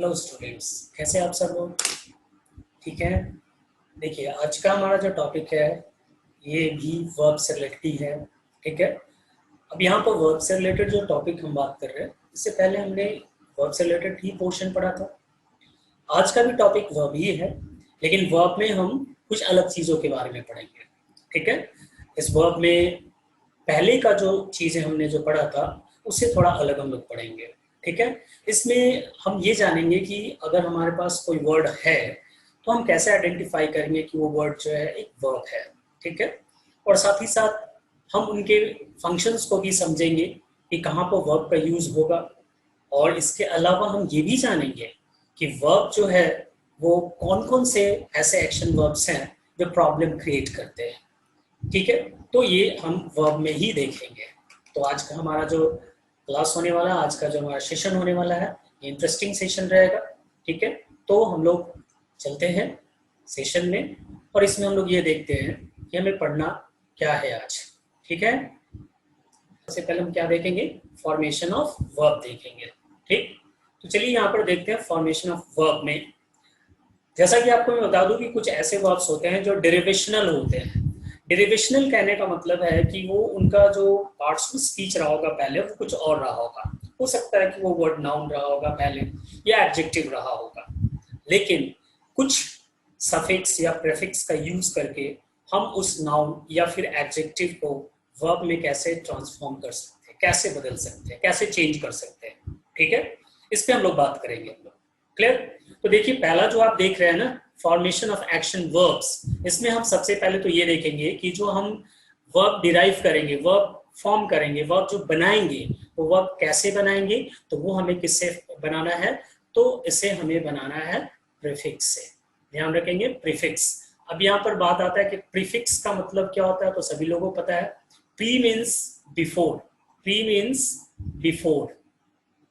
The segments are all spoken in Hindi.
हेलो स्टूडेंट्स, कैसे आप सब लोग? ठीक है। देखिए, आज का हमारा जो टॉपिक है ये भी वर्ब से रिलेटेड ही है। ठीक है। अब यहाँ पर वर्ब से रिलेटेड जो टॉपिक हम बात कर रहे हैं, इससे पहले हमने वर्ब से रिलेटेड ही पोर्शन पढ़ा था। आज का भी टॉपिक वर्ब ही है, लेकिन वर्ब में हम कुछ अलग चीज़ों के बारे में पढ़ेंगे। ठीक है। इस वर्ब में पहले का जो चीज़ें हमने जो पढ़ा था उससे थोड़ा अलग हम लोग पढ़ेंगे। ठीक है। इसमें हम ये जानेंगे कि अगर हमारे पास कोई वर्ड है तो हम कैसे आइडेंटिफाई करेंगे कि वो वर्ड जो है एक वर्ब है। ठीक है। और साथ ही साथ हम उनके फंक्शंस को भी समझेंगे कि कहाँ पर वर्ब का यूज़ होगा। और इसके अलावा हम ये भी जानेंगे कि वर्ब जो है वो कौन कौन से ऐसे एक्शन वर्ब्स हैं जो प्रॉब्लम क्रिएट करते हैं। ठीक है। तो ये हम वर्ब में ही देखेंगे। तो आज का हमारा जो क्लास होने वाला है, आज का जो हमारा सेशन होने वाला है, ये इंटरेस्टिंग सेशन रहेगा। ठीक है। तो हम लोग चलते हैं सेशन में और इसमें हम लोग ये देखते हैं कि हमें पढ़ना क्या है आज। ठीक है। सबसे पहले हम क्या देखेंगे? फॉर्मेशन ऑफ वर्ब देखेंगे। ठीक। तो चलिए यहाँ पर देखते हैं फॉर्मेशन ऑफ वर्ब में। जैसा कि आपको मैं बता दूं कि कुछ ऐसे वर्ब्स होते हैं जो डेरिवेशनल होते हैं। डेरिवेशनल कहने का मतलब है कि वो उनका जो पार्ट्स ऑफ स्पीच रहा होगा पहले वो कुछ और रहा होगा। हो सकता है कि वो वर्ड नाउन रहा होगा पहले या एडजेक्टिव रहा होगा, लेकिन कुछ सफिक्स या प्रीफिक्स का यूज करके हम उस नाउन या फिर एडजेक्टिव को वर्ब में कैसे ट्रांसफॉर्म कर सकते हैं, कैसे बदल सकते हैं, कैसे चेंज कर सकते हैं। ठीक है। इस पे हम लोग बात करेंगे। हम लोग क्लियर? तो देखिए, पहला जो आप देख रहे हैं ना, फॉर्मेशन ऑफ एक्शन वर्ब्स, इसमें हम सबसे पहले तो ये देखेंगे कि जो हम वर्ब डिराइव करेंगे, वर्ब फॉर्म करेंगे, वर्ब जो बनाएंगे, वो वर्ब कैसे बनाएंगे, तो वो हमें किससे बनाना है? तो इसे हमें बनाना है प्रीफिक्स से। ध्यान रखेंगे, प्रीफिक्स। अब यहाँ पर बात आता है कि प्रीफिक्स का मतलब क्या होता है, तो सभी लोगों को पता है। Pre means before, pre means before.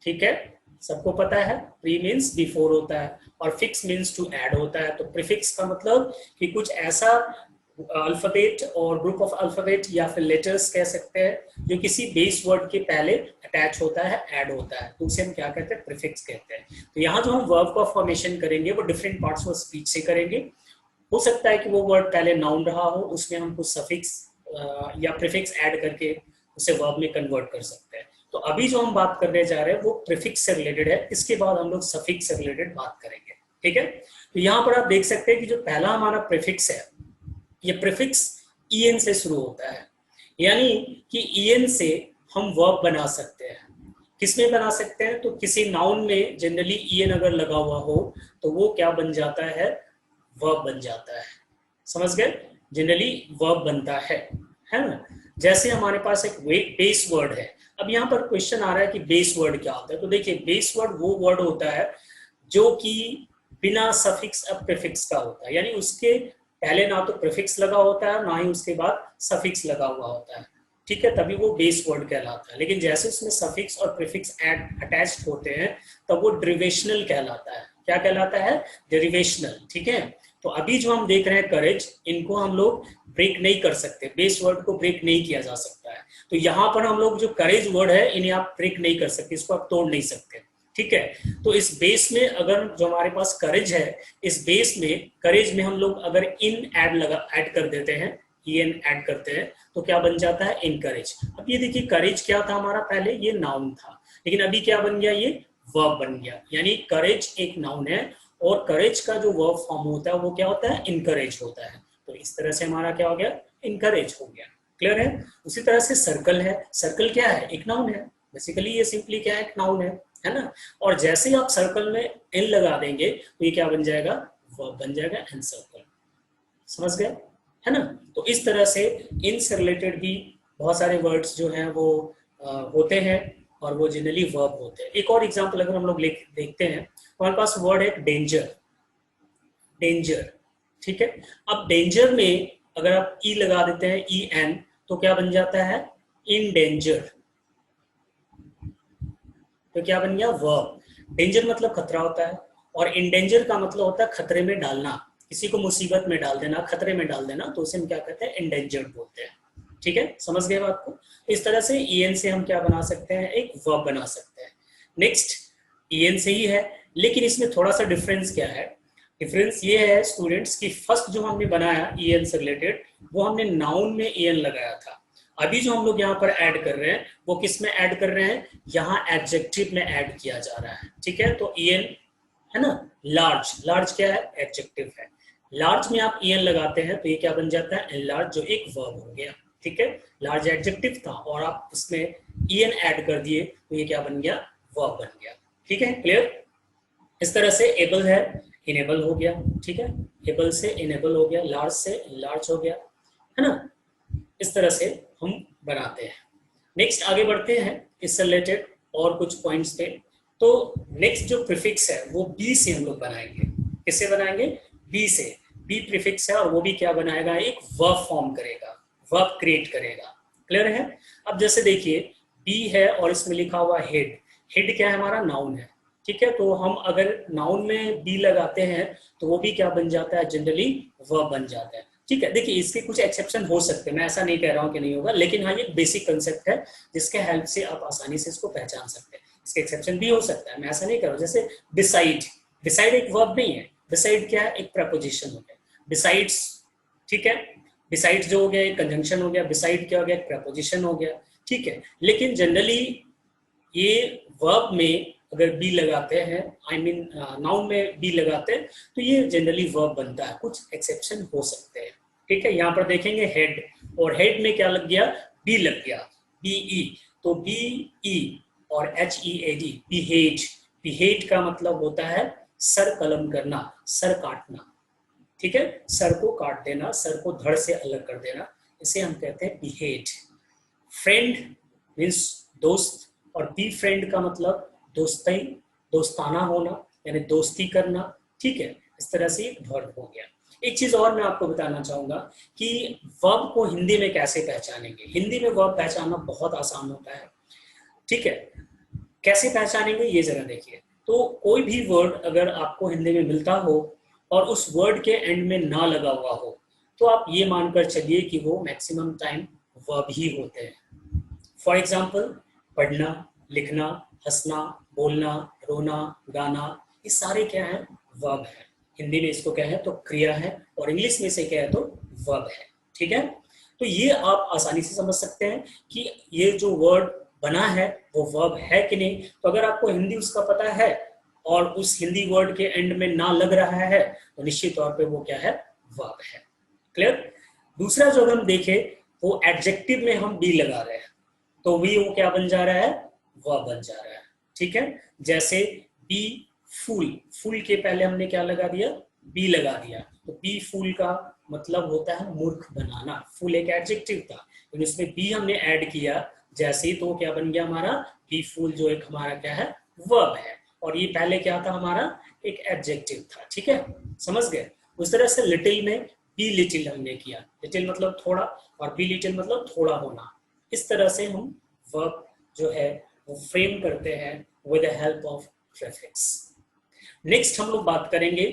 ठीक है, सबको पता है प्री मीन्स बिफोर होता है और फिक्स मीन्स टू ऐड होता है। तो प्रीफिक्स का मतलब कि कुछ ऐसा अल्फाबेट और ग्रुप ऑफ अल्फाबेट या फिर लेटर्स कह सकते हैं जो किसी बेस वर्ड के पहले अटैच होता है, ऐड होता है, तो उसे हम क्या कहते हैं? प्रीफिक्स कहते हैं। तो यहाँ जो हम वर्ब का फॉर्मेशन करेंगे वो डिफरेंट पार्ट्स ऑफ स्पीच से करेंगे। हो सकता है कि वो वर्ड पहले नाउन रहा हो, उसमें हम कुछ सफिक्स या प्रीफिक्स ऐड करके उसे वर्ब में कन्वर्ट कर सकते हैं। तो अभी जो हम बात करने जा रहे हैं वो प्रीफिक्स से रिलेटेड है, इसके बाद हम लोग सफिक्स से रिलेटेड बात करेंगे। ठीक है। तो यहाँ पर आप देख सकते हैं कि जो पहला हमारा प्रीफिक्स है, ये प्रीफिक्स en से शुरू होता है, यानी कि en से हम वर्ब बना सकते हैं। किसमें बना सकते हैं? तो किसी नाउन में जनरली en अगर लगा हुआ हो तो वो क्या बन जाता है? वर्ब बन जाता है। समझ गए? जनरली वर्ब बनता है ना। जैसे हमारे पास एक बेस वर्ड है। अब यहाँ पर क्वेश्चन आ रहा है कि बेस वर्ड क्या होता है। तो देखिए, बेस वर्ड वो वर्ड होता है जो कि बिना सफिक्स और प्रीफिक्स का होता है, यानी उसके पहले ना तो प्रीफिक्स लगा होता है ना ही उसके बाद सफिक्स लगा हुआ होता है। ठीक है, तभी वो बेस वर्ड कहलाता है। लेकिन जैसे उसमें सफिक्स और प्रीफिक्स अटैच्ड होते हैं तब वो डेरिवेशनल कहलाता है। क्या कहलाता है? डेरिवेशनल। ठीक है। तो अभी जो हम देख रहे हैं करेज, इनको हम लोग ब्रेक नहीं कर सकते, बेस वर्ड को ब्रेक नहीं किया जा सकता है। तो यहाँ पर हम लोग जो करेज वर्ड है इन्हें आप ब्रेक नहीं कर सकते, इसको आप तोड़ नहीं सकते। ठीक है। तो इस बेस में अगर जो हमारे पास करेज है, इस बेस में करेज में हम लोग अगर इन ऐड कर देते हैं, en ऐड करते हैं, तो क्या बन जाता है? इनकरेज। अब ये देखिए, करेज क्या था हमारा? पहले ये नाउन था, लेकिन अभी क्या बन गया? ये वर्ब बन गया। यानी करेज एक नाउन है और करेज का जो वर्ब फॉर्म होता है वो क्या होता है? इनकरेज होता है। तो इस तरह से हमारा क्या हो गया? इनकरेज हो गया। क्लियर है? उसी तरह से सर्कल है। सर्कल क्या है? एक नाउन है। बेसिकली ये सिंपली क्या है? एक नाउन है ना। और जैसे ही आप सर्कल में एन लगा देंगे तो ये क्या बन जाएगा? वर्ब बन जाएगा, एन सर्कल। समझ गए? है ना। तो इस तरह से इन से रिलेटेड भी बहुत सारे वर्ड्स जो हैं वो होते हैं और वो जनरली वर्ब होते हैं। एक और एग्जांपल अगर हम लोग देखते हैं, हमारे पास वर्ड है डेंजर। डेंजर। ठीक है। अब डेंजर में अगर आप ई लगा देते हैं, ई एन, तो क्या बन जाता है? In danger. तो क्या बन गया? वर्ब। डेंजर मतलब खतरा होता है और इंडेंजर का मतलब होता है खतरे में डालना, किसी को मुसीबत में डाल देना, खतरे में डाल देना, तो उसे हम क्या कहते हैं? इंडेंजर्ड बोलते हैं। ठीक है, समझ गए बात को? इस तरह से en से हम क्या बना सकते हैं? एक वर्ब बना सकते हैं। नेक्स्ट en से ही है, लेकिन इसमें थोड़ा सा डिफरेंस क्या है, डिफरेंस ये है स्टूडेंट्स कि फर्स्ट जो हमने बनाया en से रिलेटेड वो हमने नाउन में en लगाया था। अभी जो हम लोग यहाँ पर ऐड कर रहे हैं वो किस में ऐड कर रहे हैं, यहाँ एडजेक्टिव में ऐड किया जा रहा है। ठीक है, तो en है ना, लार्ज, लार्ज क्या है, एडजेक्टिव है। लार्ज में आप en लगाते हैं तो ये क्या बन जाता है, लार्ज, जो एक वर्ब हो गया। ठीक है, लार्ज एडजेक्टिव था और आप उसमें en ऐड कर दिए तो ये क्या बन गया, वर्ब बन गया। ठीक है, क्लियर। इस तरह से एबल है, इनेबल हो गया। ठीक है, एबल से इनेबल हो गया, लार्ज से लार्ज हो गया, है ना। इस तरह से हम बनाते हैं। नेक्स्ट आगे बढ़ते हैं इससे रिलेटेड और कुछ पॉइंट्स पे। तो नेक्स्ट जो प्रीफिक्स है वो बी से हम लोग बनाएंगे। किससे बनाएंगे, बी से। बी प्रीफिक्स है और वो भी क्या बनाएगा, एक वर्ब फॉर्म करेगा, वर्ब क्रिएट करेगा। क्लियर है। अब जैसे देखिए बी है और इसमें लिखा हुआ हेड, हेड क्या है, हमारा नाउन है। ठीक है, तो हम अगर नाउन में बी लगाते हैं तो वो भी क्या बन जाता है, जनरली वर्ब बन जाता है। ठीक है, देखिए इसके कुछ एक्सेप्शन हो सकते हैं, मैं ऐसा नहीं कह रहा हूँ कि नहीं होगा, लेकिन हाँ ये बेसिक कंसेप्ट है जिसके हेल्प से आप आसानी से इसको पहचान सकते हैं। इसके एक्सेप्शन भी हो सकता है, मैं ऐसा नहीं कर रहा हूँ। जैसे बिसाइड, बिसाइड एक वर्ब नहीं है, बिसाइड क्या है, एक प्रपोजिशन हो गया, बिसाइड्स। ठीक है, बिसाइड्स जो हो गया एक कंजंक्शन हो गया, बिसाइड क्या हो गया, एक प्रपोजिशन हो गया। ठीक है, लेकिन जनरली ये वर्ब में अगर बी लगाते हैं, आई मीन नाउन में बी लगाते हैं तो ये जनरली वर्ब बनता है, कुछ एक्सेप्शन हो सकते हैं। ठीक है, यहाँ पर देखेंगे हेड, और हेड में क्या लग गया, बी लग गया, बी ई, तो बी ई और H E A D, behead. Behead का मतलब होता है सर कलम करना, सर काटना। ठीक है, सर को काट देना, सर को धड़ से अलग कर देना, इसे हम कहते हैं बिहेड। फ्रेंड मीन्स दोस्त, और बी फ्रेंड का मतलब दोस्ती, दोस्ताना होना, यानी दोस्ती करना। ठीक है, इस तरह से एक वर्ब हो गया। एक चीज और मैं आपको बताना चाहूंगा कि वर्ब को हिंदी में कैसे पहचानेंगे। हिंदी में वर्ब पहचानना बहुत आसान होता है। ठीक है, कैसे पहचानेंगे ये जरा देखिए। तो कोई भी वर्ड अगर आपको हिंदी में मिलता हो और उस वर्ड के एंड में ना लगा हुआ हो तो आप ये मानकर चलिए कि वो मैक्सिमम टाइम वर्ब ही होते हैं। फॉर एग्जाम्पल, पढ़ना, लिखना, हंसना, बोलना, रोना, गाना, ये सारे क्या है, वर्ब है। हिंदी में इसको क्या है तो क्रिया है, और इंग्लिश में से क्या है तो वर्ब है। ठीक है, तो ये आप आसानी से समझ सकते हैं कि ये जो वर्ड बना है वो वर्ब है कि नहीं। तो अगर आपको हिंदी उसका पता है और उस हिंदी वर्ड के एंड में ना लग रहा है तो निश्चित तौर पे वो क्या है, वर्ब है। क्लियर। दूसरा जो हम देखें वो एडजेक्टिव में हम बी लगा रहे हैं तो भी वो क्या बन जा रहा है, वर्ब बन जा रहा है। ठीक है, जैसे बी फूल, फूल के पहले हमने क्या लगा दिया, बी लगा दिया, तो बी फूल का मतलब होता है मूर्ख बनाना। फूल एक एडजेक्टिव था लेकिन उसमें बी हमने ऐड किया जैसे ही, तो क्या बन गया हमारा, बी फूल, जो एक हमारा क्या है, वर्ब है। और ये पहले क्या था, हमारा एक एडजेक्टिव था। ठीक है, समझ गए। उस तरह से लिटिल में बी लिटिल हमने किया, लिटिल मतलब थोड़ा और बी लिटिल मतलब थोड़ा होना। इस तरह से हम वर्ब जो है वो फ्रेम करते हैं with the help of prefix. Next हम लोग बात करेंगे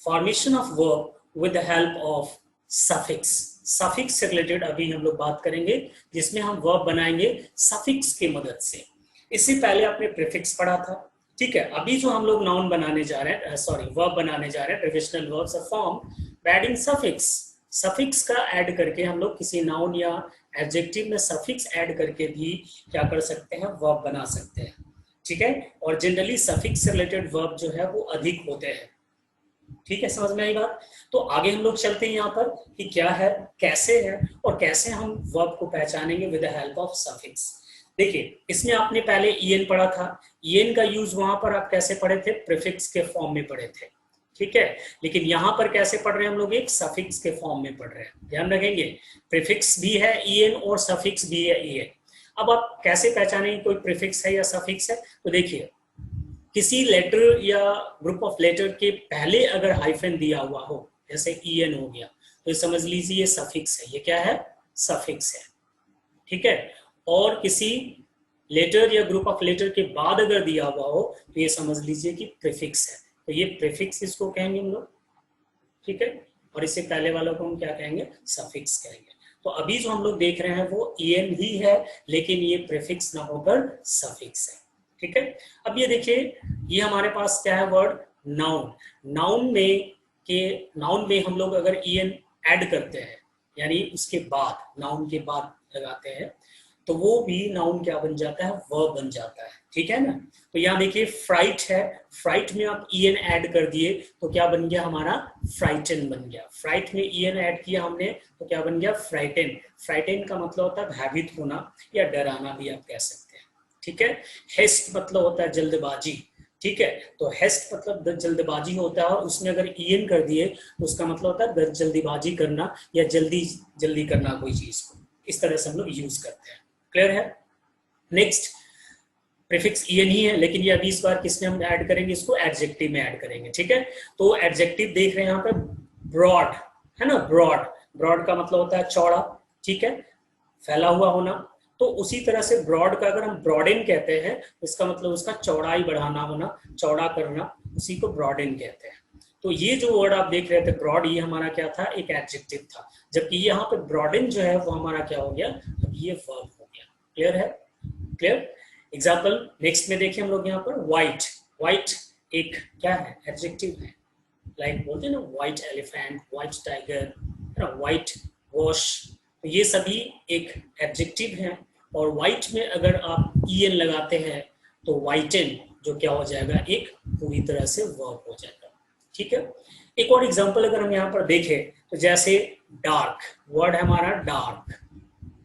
formation of verb with the help of suffix. Suffix से रिलेटेड अभी हम लोग बात करेंगे जिसमें हम वर्ब बनाएंगे सफिक्स की मदद से। इससे पहले आपने प्रीफिक्स पढ़ा था। ठीक है, अभी जो हम लोग नाउन बनाने जा रहे हैं, सॉरी वर्ब बनाने जा रहे हैं, prepositional verbs of form adding suffix. Suffix का ऐड करके हम लोग किसी नाउन या एडजेक्टिव में सफिक्स ऐड करके भी क्या कर सकते हैं, वर्ब बना सकते हैं। ठीक है, और जनरली सफिक्स से रिलेटेड वर्ब जो है वो अधिक होते हैं। ठीक है, समझ में आई बात। तो आगे हम लोग चलते हैं यहाँ पर कि क्या है, कैसे है, और कैसे हम वर्ब को पहचानेंगे with the help of suffix. देखिए, इसमें आपने पहले en पढ़ा था। en का यूज वहां पर आप कैसे पढ़े थे, प्रीफिक्स के फॉर्म में पढ़े थे। ठीक है, लेकिन यहाँ पर कैसे पढ़ रहे हैं हम लोग, एक सफिक्स के फॉर्म में पढ़ रहे हैं। ध्यान रखेंगे, प्रीफिक्स भी है en और सफिक्स भी है en। अब आप कैसे पहचानेंगे कोई प्रीफिक्स है या सफिक्स है, तो देखिए किसी लेटर या ग्रुप ऑफ लेटर के पहले अगर हाइफन दिया हुआ हो, जैसे en हो गया, तो समझ लीजिए ये सफिक्स है। ये क्या है, सफिक्स है। ठीक है, और किसी लेटर या ग्रुप ऑफ लेटर के बाद अगर दिया हुआ हो तो ये समझ लीजिए कि प्रीफिक्स है। तो ये प्रीफिक्स इसको कहेंगे हम लोग। ठीक है, और इससे पहले वालों को हम क्या कहेंगे, सफिक्स कहेंगे। तो अभी जो हम लोग देख रहे हैं वो en ही है, लेकिन ये प्रीफिक्स ना होकर सफिक्स है। ठीक है। अब ये देखिए, ये हमारे पास क्या है वर्ड नाउन। नाउन में हम लोग अगर en ऐड करते हैं, यानी उसके बाद, नाउन के बाद लगाते हैं, तो वो भी नाउन क्या बन जाता है, वर्ब बन जाता है। ठीक है ना। तो यहाँ देखिए फ्राइट है, फ्राइट में आप en ऐड कर दिए तो क्या बन गया हमारा, फ्राइटन बन गया। फ्राइट में en ऐड किया हमने तो क्या बन गया, फ्राइटन। फ्राइटन का मतलब होता है भयभीत होना या डराना भी आप कह सकते हैं। ठीक है। हेस्ट मतलब होता है जल्दबाजी। ठीक है। तो हेस्ट मतलब जल्दबाजी होता है, और उसमें अगर en कर दिए तो उसका मतलब होता है जल्दीबाजी करना या जल्दी जल्दी करना कोई चीज को। इस तरह से हम लोग यूज करते हैं। क्लियर है। नेक्स्ट प्रीफिक्स en ही है, लेकिन ये अभी इस बार किसमें हम ऐड करेंगे, इसको एडजेक्टिव में ऐड करेंगे। ठीक है। तो एडजेक्टिव देख रहे हैं यहाँ पे ब्रॉड, है ना। ब्रॉड, ब्रॉड का मतलब होता है चौड़ा। ठीक है, फैला हुआ होना। तो उसी तरह से ब्रॉड का अगर हम ब्रॉडेन कहते हैं, इसका मतलब उसका चौड़ाई बढ़ाना होना, चौड़ा करना, उसी को ब्रॉडेन कहते हैं। तो ये जो वर्ड आप देख रहे थे ब्रॉड, ये हमारा क्या था, एक एडजेक्टिव था। जबकि यहाँ पे ब्रॉडेन जो है वो हमारा क्या हो गया, अब ये वर्ब हो गया। क्लियर है। क्लियर। एग्जाम्पल नेक्स्ट में देखिए हम लोग यहाँ पर व्हाइट। व्हाइट एक क्या है, एडजेक्टिव है। लाइक बोलते हैं ना white elephant, white tiger, white wash, तो ये सभी एक एडजेक्टिव है। और व्हाइट में अगर आप en लगाते हैं तो व्हाइटन जो क्या हो जाएगा, एक पूरी तरह से वर्ब हो जाएगा। ठीक है। एक और एग्जांपल अगर हम यहाँ पर देखें तो जैसे डार्क, वर्ड है हमारा डार्क।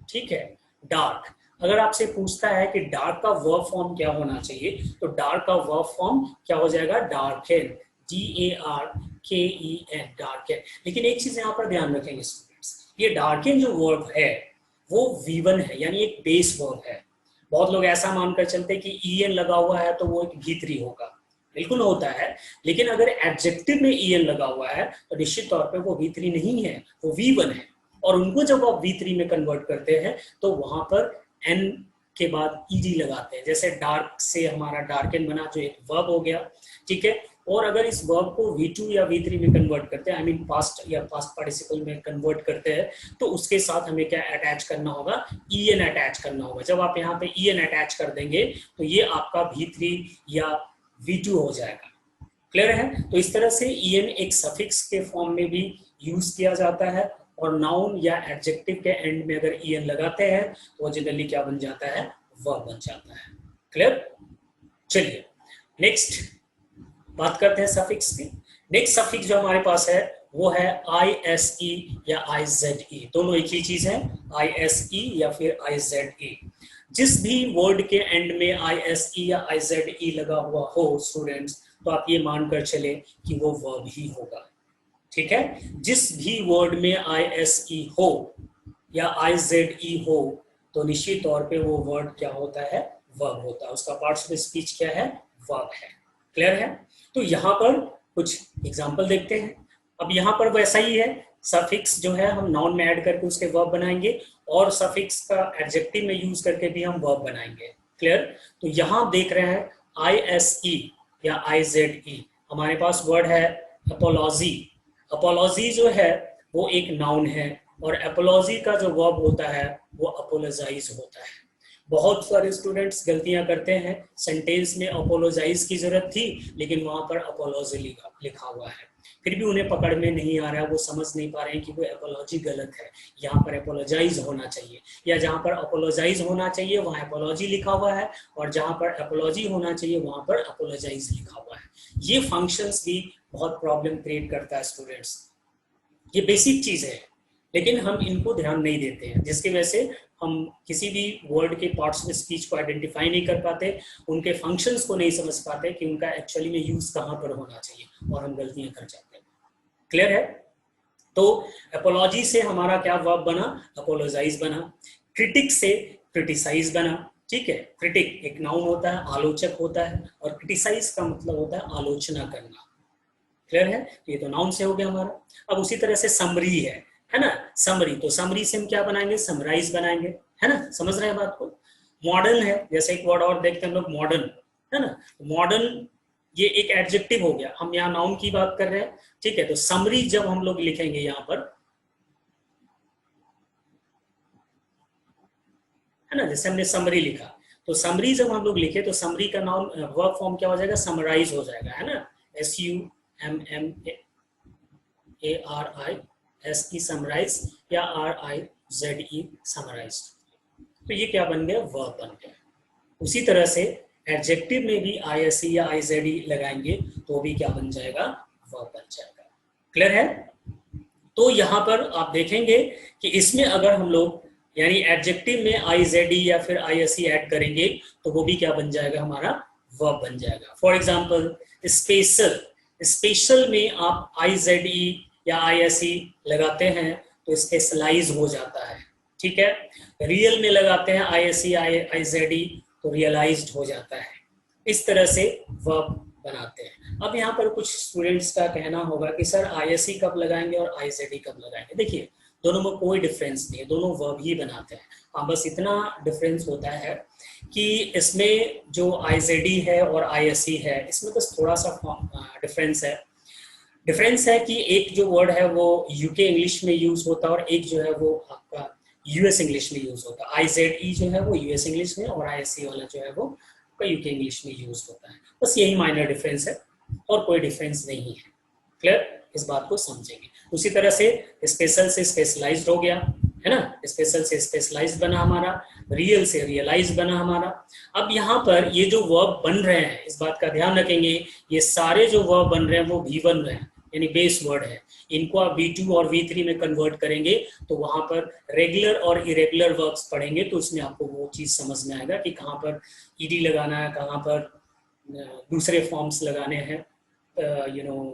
ठीक है। डार्क, अगर आपसे पूछता है कि डार्क का वर्ब फॉर्म क्या होना चाहिए, तो डार्क का वर्ब फॉर्म क्या हो जाएगा, डार्कन, DARKEN, डार्कन। लेकिन एक चीज यहाँ पर ध्यान रखेंगे स्टूडेंट्स, ये डार्कन जो वर्ब है वो V1 है, यानी एक बेस वर्ब है। बहुत लोग ऐसा मानकर चलते हैं कि en लगा हुआ है तो वो एक V3 होगा, बिल्कुल होता है। लेकिन अगर एडजेक्टिव में en लगा हुआ है तो निश्चित तौर पे वो V3 नहीं है, वो V1 है। और उनको जब आप V3 में कन्वर्ट करते हैं तो वहां पर n के बाद ed लगाते हैं। जैसे डार्क से हमारा डार्कन बना, जो एक वर्ब हो गया। ठीक है। और अगर इस वर्ब को V2 या V3 में कन्वर्ट करते हैं, आई मीन पास्ट या पास्ट पार्टिसिपल में कन्वर्ट करते हैं, तो उसके साथ हमें क्या अटैच करना होगा, en अटैच करना होगा। जब आप यहाँ पे en अटैच कर देंगे तो ये आपका V3 या V2 हो जाएगा। क्लियर है। तो इस तरह से en एक सफिक्स के फॉर्म में भी यूज किया जाता है, और नाउन या एडजेक्टिव के एंड में अगर en लगाते हैं तो वो जनरली क्या बन जाता है, वर्ब बन जाता है। क्लियर। चलिए नेक्स्ट बात करते हैं सफिक्स की। नेक्स्ट सफिक्स जो हमारे पास है वो है ISE या IZE, दोनों एक ही चीज है, ISE या फिर IZE। जिस भी वर्ड के एंड में ISE या IZE लगा हुआ हो स्टूडेंट्स, तो आप ये मानकर चले कि वो वर्ब ही होगा। ठीक है। जिस भी वर्ड में ISE हो या IZE हो तो निश्चित तौर पे वो वर्ड क्या होता है, वर्ब होता है। उसका पार्ट्स ऑफ स्पीच क्या है, वर्ब है। क्लियर है। तो यहाँ पर कुछ एग्जाम्पल देखते हैं। अब यहाँ पर वैसा ही है, सफिक्स जो है हम नाउन में ऐड करके उसके वर्ब बनाएंगे, और सफिक्स का एडजेक्टिव में यूज करके भी हम वर्ब बनाएंगे। क्लियर। तो यहाँ देख रहे हैं ISE या IZE, हमारे पास वर्ड है अपोलॉजी। अपोलॉजी जो है वो एक नाउन है, और एपोलॉजी का जो वर्ब होता है वो अपोलोजाइज होता है। बहुत सारे स्टूडेंट्स गलतियां करते हैं, सेंटेंस में अपोलोजाइज की जरूरत थी लेकिन वहां पर अपोलॉजी लिखा हुआ है, फिर भी उन्हें पकड़ में नहीं आ रहा है, वो समझ नहीं पा रहे हैं कि वो एपोलॉजी गलत है, यहाँ पर एपोलोजाइज होना चाहिए। या जहाँ पर अपोलोजाइज होना चाहिए वहाँ एपोलॉजी लिखा हुआ है, और जहाँ पर एपोलॉजी होना चाहिए वहाँ पर अपोलोजाइज लिखा हुआ है। ये फंक्शंस भी बहुत प्रॉब्लम क्रिएट करता है स्टूडेंट्स। ये बेसिक चीज है लेकिन हम इनको ध्यान नहीं देते हैं, जिसकी वजह से हम किसी भी वर्ड के पार्ट्स में स्पीच को आइडेंटिफाई नहीं कर पाते, उनके फंक्शंस को नहीं समझ पाते कि उनका एक्चुअली में यूज कहाँ पर होना चाहिए, और हम गलतियां कर जाते हैं। क्लियर है। तो अपोलॉजी से हमारा क्या वर्ब बना, अपोलोजाइज बना। क्रिटिक से क्रिटिसाइज बना। ठीक है। क्रिटिक एक नाउन होता है, आलोचक होता है, और क्रिटिसाइज का मतलब होता है आलोचना करना। क्लियर है। तो ये तो नाउन से हो गया हमारा। अब उसी तरह से समरी है ना। समरी, तो समरी से हम क्या बनाएंगे, समराइज बनाएंगे, है ना। समझ रहे हैं बात को। मॉडर्न है, जैसे एक वर्ड और देखते हैं हम लोग, मॉडर्न, है ना। मॉडर्न ये एक एडजेक्टिव हो गया, हम यहाँ नाउन की बात कर रहे हैं। ठीक है। तो समरी जब हम लोग लिखेंगे यहाँ पर, है ना, जैसे हमने समरी लिखा, तो समरी जब हम लोग लिखे तो समरी का नाम वर्ब फॉर्म क्या हो जाएगा, समराइज हो जाएगा, है ना, SUMMARISE समराइज या RIZE समराइज। तो ये क्या बन गया, वर्ब बन गया। उसी तरह से एडजेक्टिव में भी ISE या IZE लगाएंगे तो भी क्या बन जाएगा, वर्ब बन जाएगा। क्लियर है? तो यहाँ पर आप देखेंगे कि इसमें अगर हम लोग यानी एडजेक्टिव में IZE या फिर ISE ऐड करेंगे तो वो भी क्या बन जाएगा, हमारा वर्ब बन जाएगा। फॉर एग्जाम्पल स्पेशल, स्पेशल में आप IZE या ISE लगाते हैं तो स्पेशलाइज हो जाता है, ठीक है। रियल में लगाते हैं ISE IZE तो रियलाइज्ड हो जाता है। इस तरह से वर्ब बनाते हैं। अब यहाँ पर कुछ स्टूडेंट्स का कहना होगा कि सर ISE कब लगाएंगे और IZE कब लगाएंगे। देखिए दोनों में कोई डिफरेंस नहीं है, दोनों वर्ब ही बनाते हैं। हाँ बस इतना डिफरेंस होता है कि इसमें जो IZE है और ISE है इसमें बस थोड़ा सा डिफरेंस है। डिफरेंस है कि एक जो वर्ड है वो UK इंग्लिश में यूज होता है और एक जो है वो आपका US इंग्लिश में यूज होता है। IZE जो है वो US इंग्लिश में और ISE वाला जो है वो UK इंग्लिश में यूज होता है। बस यही माइनर डिफरेंस है और कोई डिफरेंस नहीं है। क्लियर? इस बात को समझेंगे। उसी तरह से स्पेशल से स्पेशलाइज्ड हो गया, है ना, स्पेशल से स्पेशलाइज्ड बना हमारा, रियल से रियलाइज बना हमारा। अब यहाँ पर ये जो वर्ब बन रहे हैं इस बात का ध्यान रखेंगे, ये सारे जो वर्ब बन रहे हैं वो V1 है यानी बेस वर्ड है। इनको आप V2 और V3 में कन्वर्ट करेंगे तो वहां पर रेगुलर और इरेगुलर वर्ब्स पढ़ेंगे तो उसमें आपको वो चीज समझ में आएगा कि कहाँ पर ED लगाना है, कहाँ पर दूसरे फॉर्म्स लगाने हैं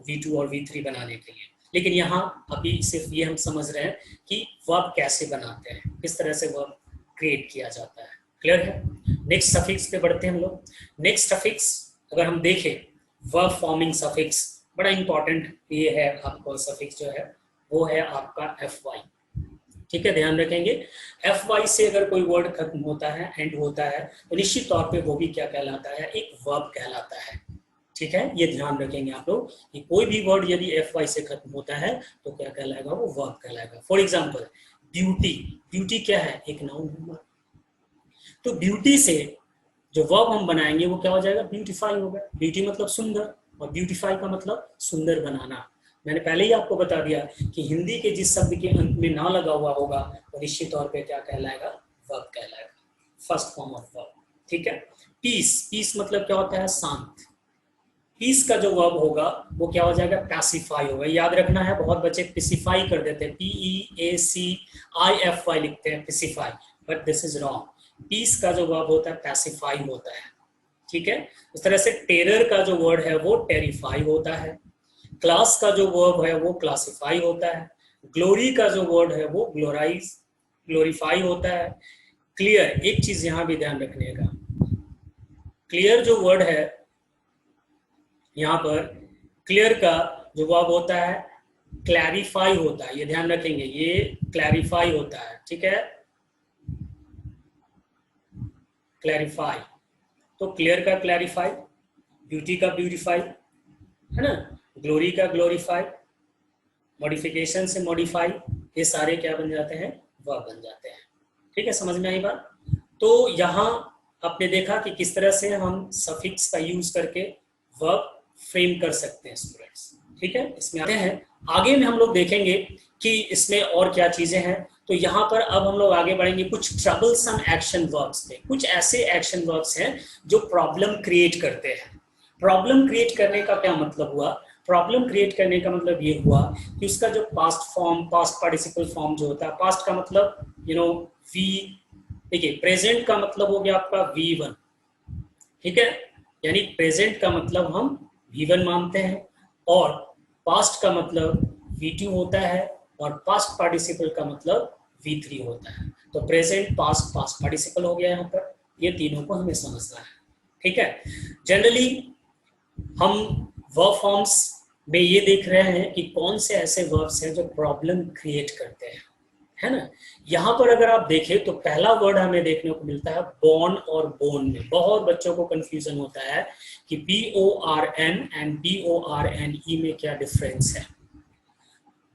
V2 और V3 बनाने के लिए। लेकिन यहाँ अभी सिर्फ ये हम समझ रहे हैं कि वर्ब कैसे बनाते हैं, किस तरह से वर्ब क्रिएट किया जाता है। क्लियर है? नेक्स्ट सफिक्स पे बढ़ते हैं हम लोग। नेक्स्ट सफिक्स अगर हम देखें, वर्ब फॉर्मिंग सफिक्स बड़ा इंपॉर्टेंट ये है आपको। सफिक्स जो है वो है आपका FY, ठीक है, ध्यान रखेंगे। FY से अगर कोई वर्ड खत्म होता है, एंड होता है, तो निश्चित तौर पे वो भी क्या कहलाता है, एक वर्ब कहलाता है। ठीक है, ये ध्यान रखेंगे आप लोग कि कोई भी वर्ड यदि FY से खत्म होता है तो क्या कहलाएगा, वो वर्ब कहलाएगा। फॉर एग्जाम्पल ब्यूटी, ब्यूटी क्या है, एक नाउन होगा। तो ब्यूटी से जो वर्ब हम बनाएंगे वो क्या हो जाएगा, ब्यूटीफाई होगा। ब्यूटी मतलब सुंदर और ब्यूटीफाई का मतलब सुंदर बनाना। मैंने पहले ही आपको बता दिया कि हिंदी के जिस शब्द के अंत में ना लगा हुआ होगा वो निश्चित तौर पे क्या कहलाएगा, वर्ब कहलाएगा, फर्स्ट फॉर्म ऑफ वर्ब। ठीक है। पीस, पीस मतलब क्या होता है, शांत। पीस का जो वर्ब होगा वो क्या हो जाएगा, पैसिफाई होगा। याद रखना है, बहुत बच्चे पिसिफाई कर देते हैं, PEACIFY लिखते हैं pacify, but this is wrong. Peace का जो वर्ब होता है पैसिफाई होता है। ठीक है। उस तरह से टेरर का जो वर्ड है वो टेरिफाई होता है। क्लास का जो वर्ब है वो क्लासिफाई होता है। ग्लोरी का जो वर्ड है वो ग्लोराइज, ग्लोरीफाई होता है। क्लियर, एक चीज यहां भी ध्यान रखने का, क्लियर जो वर्ड है यहाँ पर, क्लियर का जो वर्ब होता है क्लैरिफाई होता है, ये ध्यान रखेंगे, ये क्लैरिफाई होता है। ठीक है, क्लैरिफाई। तो क्लियर का क्लैरिफाई, ब्यूटी का ब्यूटीफाई, है ना, ग्लोरी का ग्लोरीफाई, मॉडिफिकेशन से मॉडिफाई, ये सारे क्या बन जाते हैं, वर्ब बन जाते हैं। ठीक है, समझ में आई बात। तो यहाँ आपने देखा कि किस तरह से हम सफिक्स का यूज करके वर्ब फ्रेम कर सकते हैं स्टूडेंट्स। ठीक है, इसमें आते हैं, आगे में हम लोग देखेंगे कि इसमें और क्या चीजें हैं। तो यहाँ पर अब हम लोग आगे बढ़ेंगे कुछ ट्रबलसम एक्शन वर्ब्स पे। कुछ ऐसे एक्शन वर्ब्स हैं जो प्रॉब्लम क्रिएट करते हैं। प्रॉब्लम क्रिएट करने का क्या मतलब हुआ, प्रॉब्लम क्रिएट करने का मतलब ये हुआ कि उसका जो past form, past participle form जो होता है, पास्ट का मतलब वी, देखिए प्रेजेंट का मतलब हो गया आपका V1, ठीक है, यानी प्रेजेंट का मतलब हम V1 मानते हैं और पास्ट का मतलब V2 होता है और पास्ट पार्टिसिपल का मतलब V3 होता है। तो प्रेजेंट, पास्ट, पास्ट पार्टिसिपल हो गया यहाँ पर। ये तीनों को हमें समझना है। ठीक है, जनरली हम वर्ब फॉर्म्स में ये देख रहे हैं कि कौन से ऐसे वर्ब्स हैं जो प्रॉब्लम क्रिएट करते हैं, है ना। यहाँ पर अगर आप देखें तो पहला वर्ड हमें देखने को मिलता है बॉर्न और बोन में। बहुत बच्चों को कंफ्यूजन होता है कि BORN एंड BORNE में क्या डिफरेंस है।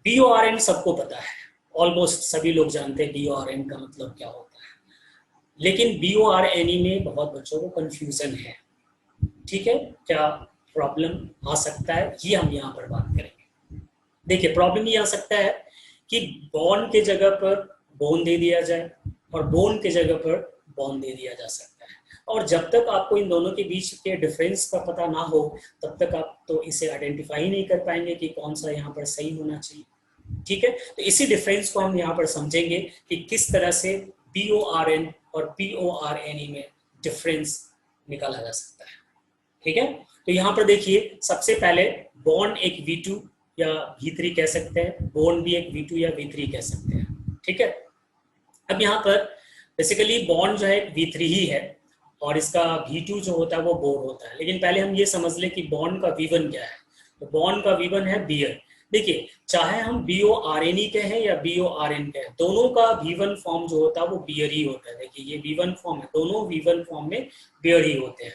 BORN सबको पता है, ऑलमोस्ट सभी लोग जानते हैं BORN का मतलब क्या होता है। लेकिन BORNE में बहुत बच्चों को कंफ्यूजन है। ठीक है, क्या प्रॉब्लम आ सकता है ये हम यहाँ पर बात करेंगे। देखिए प्रॉब्लम ये आ सकता है कि बॉन के जगह पर बोन दे दिया जाए और बोन के जगह पर बॉन दे दिया जा सकता है, और जब तक आपको इन दोनों के बीच के डिफरेंस का पता ना हो तब तक आप तो इसे आइडेंटिफाई नहीं कर पाएंगे कि कौन सा यहाँ पर सही होना चाहिए। ठीक है, तो इसी डिफरेंस को हम यहाँ पर समझेंगे कि किस तरह से BORN और PORNE में डिफरेंस निकाला जा सकता है। ठीक है, तो यहाँ पर देखिए सबसे पहले बॉन्ड एक V2 या V3 कह सकते हैं, बॉन्ड भी एक V2 या V3 कह सकते हैं। ठीक है, अब यहाँ पर बेसिकली बॉन्ड जो है V3 ही है और इसका V2 जो होता है वो बोर होता है। लेकिन पहले हम ये समझ लें कि बॉन्ड का V1 क्या है। तो बॉन्ड का V1 है बियर। देखिए चाहे हम BORNE कहें या BORN कहें, दोनों का V1 फॉर्म जो होता है वो बियर ही होता है। देखिए ये V1 फॉर्म है, दोनों V1 फॉर्म में बियर ही होते हैं,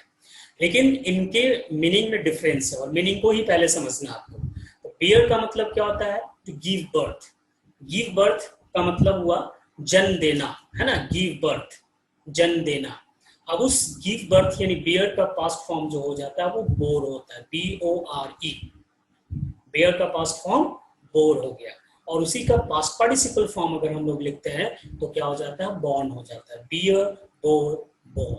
लेकिन इनके मीनिंग में डिफरेंस है और मीनिंग को ही पहले समझना आपको। तो बियर का मतलब क्या होता है? To give birth. Give birth का मतलब हुआ जन्म देना, है ना, गिव बर्थ जन्म देना। अब उस गिव बर्थ यानी बियर का पास्ट फॉर्म जो हो जाता है वो बोर होता है, BORE। बियर का पास्ट फॉर्म बोर हो गया और उसी का पास्ट पार्टिसिपल फॉर्म अगर हम लोग लिखते हैं तो क्या हो जाता है? बॉर्न हो जाता है, बियर बोर बोर्न।